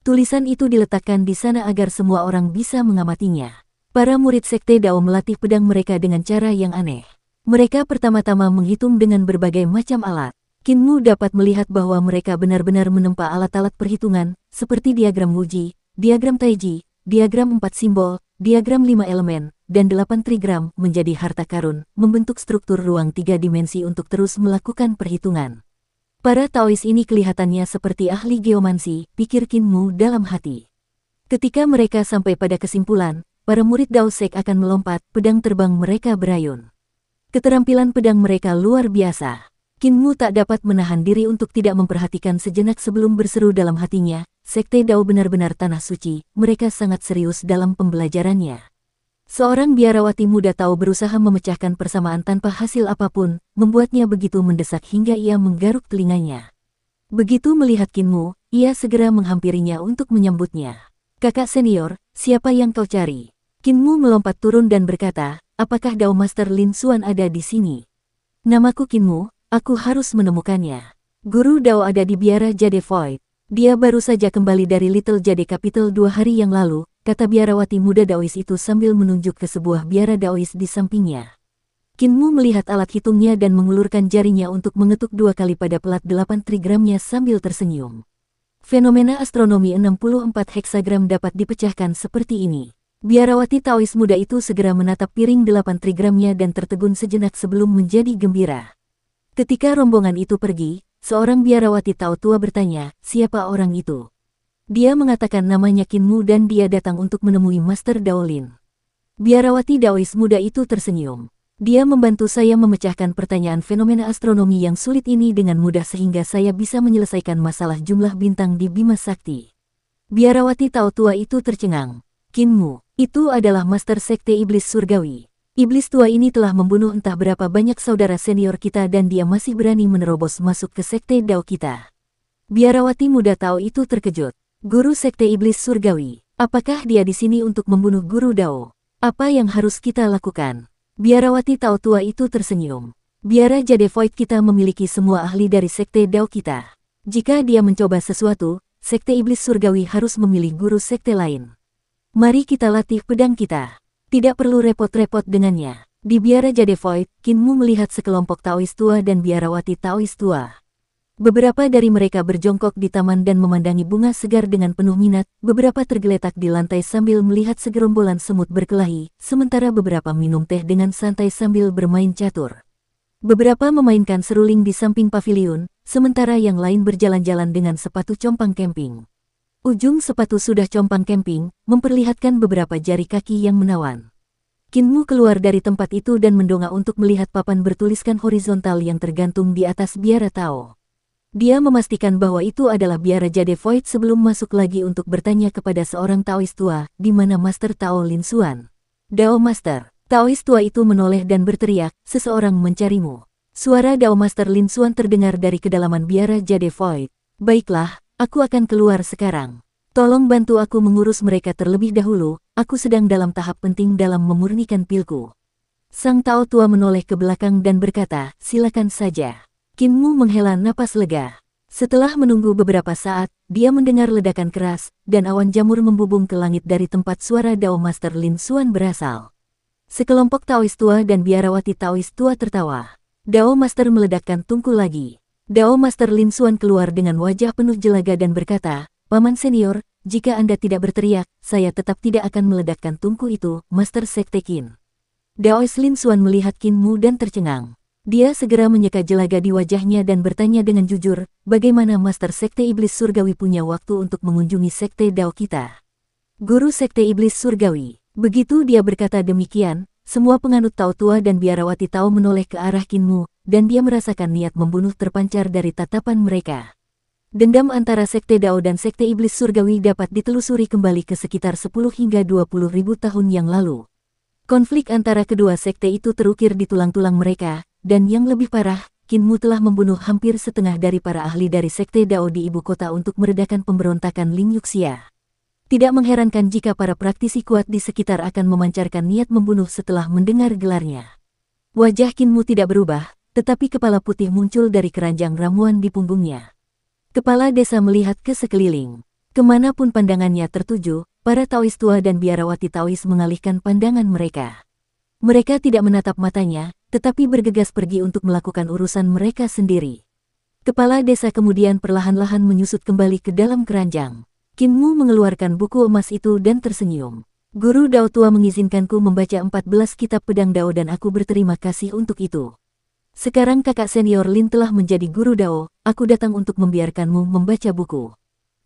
Tulisan itu diletakkan di sana agar semua orang bisa mengamatinya. Para murid Sekte Dao melatih pedang mereka dengan cara yang aneh. Mereka pertama-tama menghitung dengan berbagai macam alat. Kinmu dapat melihat bahwa mereka benar-benar menempa alat-alat perhitungan, seperti diagram Wuji, diagram Taiji, diagram 4 simbol, diagram 5 elemen, dan 8 trigram menjadi harta karun, membentuk struktur ruang 3 dimensi untuk terus melakukan perhitungan. Para Taois ini kelihatannya seperti ahli geomansi, pikir Kinmu dalam hati. Ketika mereka sampai pada kesimpulan, para murid Daosek akan melompat, pedang terbang mereka berayun. Keterampilan pedang mereka luar biasa. Kinmu tak dapat menahan diri untuk tidak memperhatikan sejenak sebelum berseru dalam hatinya, Sekte Dao benar-benar tanah suci, mereka sangat serius dalam pembelajarannya. Seorang biarawati muda Tao berusaha memecahkan persamaan tanpa hasil apapun, membuatnya begitu mendesak hingga ia menggaruk telinganya. Begitu melihat Kinmu, ia segera menghampirinya untuk menyambutnya. Kakak senior, Siapa yang kau cari? Kinmu melompat turun dan berkata, apakah Dao Master Lin Xuan ada di sini? Namaku Kinmu, aku harus menemukannya. Guru Dao ada di biara Jade Void. Dia baru saja kembali dari Little Jade Capital 2 hari yang lalu, kata biarawati muda Daois itu sambil menunjuk ke sebuah biara Daois di sampingnya. Kinmu melihat alat hitungnya dan mengulurkan jarinya untuk mengetuk 2 kali pada pelat 8 trigramnya sambil tersenyum. Fenomena astronomi 64 heksagram dapat dipecahkan seperti ini. Biarawati Taois muda itu segera menatap piring 8 trigramnya dan tertegun sejenak sebelum menjadi gembira. Ketika rombongan itu pergi, seorang biarawati Tao tua bertanya, siapa orang itu? Dia mengatakan namanya Kinmu dan dia datang untuk menemui Master Daolin. Biarawati Daois muda itu tersenyum. Dia membantu saya memecahkan pertanyaan fenomena astronomi yang sulit ini dengan mudah sehingga saya bisa menyelesaikan masalah jumlah bintang di Bima Sakti. Biarawati Tao tua itu tercengang. Kinmu, itu adalah Master Sekte Iblis Surgawi. Iblis tua ini telah membunuh entah berapa banyak saudara senior kita dan dia masih berani menerobos masuk ke Sekte Dao kita. Biarawati muda Tao itu terkejut. Guru Sekte Iblis Surgawi, apakah dia di sini untuk membunuh Guru Dao? Apa yang harus kita lakukan? Biarawati Tao tua itu tersenyum. Biara Jade Void kita memiliki semua ahli dari Sekte Dao kita. Jika dia mencoba sesuatu, Sekte Iblis Surgawi harus memilih guru sekte lain. Mari kita latih pedang kita. Tidak perlu repot-repot dengannya. Di biara Jade Void, Kinmu melihat sekelompok Taois tua dan biarawati Taois tua. Beberapa dari mereka berjongkok di taman dan memandangi bunga segar dengan penuh minat, beberapa tergeletak di lantai sambil melihat segerombolan semut berkelahi, sementara beberapa minum teh dengan santai sambil bermain catur. Beberapa memainkan seruling di samping paviliun, sementara yang lain berjalan-jalan dengan sepatu compang camping. Ujung sepatu sudah compang camping, memperlihatkan beberapa jari kaki yang menawan. Kinmu keluar dari tempat itu dan mendongak untuk melihat papan bertuliskan horizontal yang tergantung di atas biara Tao. Dia memastikan bahwa itu adalah biara Jade Void sebelum masuk lagi untuk bertanya kepada seorang Taois tua, di mana Master Tao Lin Xuan. Dao Master. Taois tua itu menoleh dan berteriak, seseorang mencarimu. Suara Dao Master Lin Xuan terdengar dari kedalaman biara Jade Void. Baiklah, aku akan keluar sekarang. Tolong bantu aku mengurus mereka terlebih dahulu, aku sedang dalam tahap penting dalam memurnikan pilku. Sang Tao tua menoleh ke belakang dan berkata, silakan saja. Kinmu menghela napas lega. Setelah menunggu beberapa saat, dia mendengar ledakan keras, dan awan jamur membubung ke langit dari tempat suara Dao Master Lin Xuan berasal. Sekelompok Taois tua dan biarawati Taois tua tertawa. Dao Master meledakkan tungku lagi. Dao Master Lin Xuan keluar dengan wajah penuh jelaga dan berkata, Paman senior, jika Anda tidak berteriak, saya tetap tidak akan meledakkan tungku itu, Master Sekte Qin. Daois Lin Xuan melihat Kinmu dan tercengang. Dia segera menyeka jelaga di wajahnya dan bertanya dengan jujur, bagaimana Master Sekte Iblis Surgawi punya waktu untuk mengunjungi Sekte Dao kita? Guru Sekte Iblis Surgawi. Begitu dia berkata demikian, semua penganut Tao tua dan biarawati Tao menoleh ke arah Kinmu, dan dia merasakan niat membunuh terpancar dari tatapan mereka. Dendam antara Sekte Dao dan Sekte Iblis Surgawi dapat ditelusuri kembali ke sekitar 10 hingga 20 ribu tahun yang lalu. Konflik antara kedua sekte itu terukir di tulang-tulang mereka, dan yang lebih parah, Kinmu telah membunuh hampir setengah dari para ahli dari Sekte Dao di ibu kota untuk meredakan pemberontakan Ling Yuxia. Tidak mengherankan jika para praktisi kuat di sekitar akan memancarkan niat membunuh setelah mendengar gelarnya. Wajah Kinmu tidak berubah, tetapi kepala putih muncul dari keranjang ramuan di punggungnya. Kepala desa melihat ke sekeliling. Kemanapun pandangannya tertuju, para Taois tua dan biarawati Taois mengalihkan pandangan mereka. Mereka tidak menatap matanya, tetapi bergegas pergi untuk melakukan urusan mereka sendiri. Kepala desa kemudian perlahan-lahan menyusut kembali ke dalam keranjang. Kinmu mengeluarkan buku emas itu dan tersenyum. Guru Dao tua mengizinkanku membaca 14 kitab pedang Dao dan aku berterima kasih untuk itu. Sekarang kakak senior Lin telah menjadi guru Dao, aku datang untuk membiarkanmu membaca buku.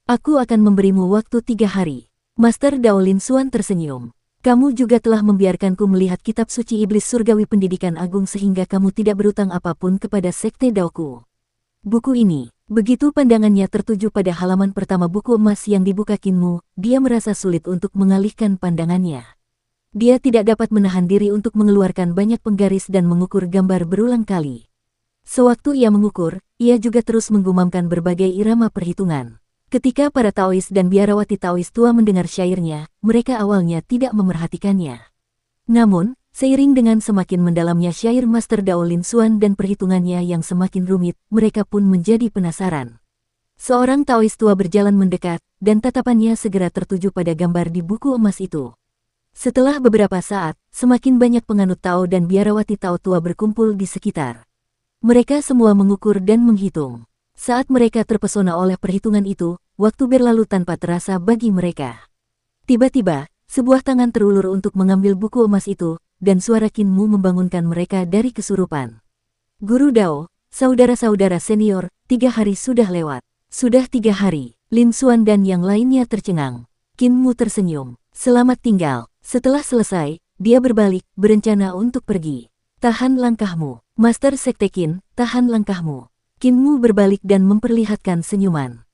Aku akan memberimu waktu 3 hari. Master Dao Lin Xuan tersenyum. Kamu juga telah membiarkanku melihat kitab suci iblis surgawi pendidikan agung sehingga kamu tidak berutang apapun kepada sekte Daoku. Buku ini, begitu pandangannya tertuju pada halaman pertama buku emas yang dibuka Kinmu, dia merasa sulit untuk mengalihkan pandangannya. Dia tidak dapat menahan diri untuk mengeluarkan banyak penggaris dan mengukur gambar berulang kali. Sewaktu ia mengukur, ia juga terus menggumamkan berbagai irama perhitungan. Ketika para Taois dan biarawati Taois tua mendengar syairnya, mereka awalnya tidak memerhatikannya. Namun, seiring dengan semakin mendalamnya syair Master Dao Lin Xuan dan perhitungannya yang semakin rumit, mereka pun menjadi penasaran. Seorang Taois tua berjalan mendekat, dan tatapannya segera tertuju pada gambar di buku emas itu. Setelah beberapa saat, semakin banyak penganut Tao dan biarawati Tao tua berkumpul di sekitar. Mereka semua mengukur dan menghitung. Saat mereka terpesona oleh perhitungan itu, waktu berlalu tanpa terasa bagi mereka. Tiba-tiba, sebuah tangan terulur untuk mengambil buku emas itu, dan suara Qin Mu membangunkan mereka dari kesurupan. Guru Dao, saudara-saudara senior, 3 hari sudah lewat. Sudah 3 hari, Lin Xuan dan yang lainnya tercengang. Qin Mu tersenyum. Selamat tinggal. Setelah selesai, dia berbalik, berencana untuk pergi. Tahan langkahmu. Master Sekte Qin, tahan langkahmu. Qin Mu berbalik dan memperlihatkan senyuman.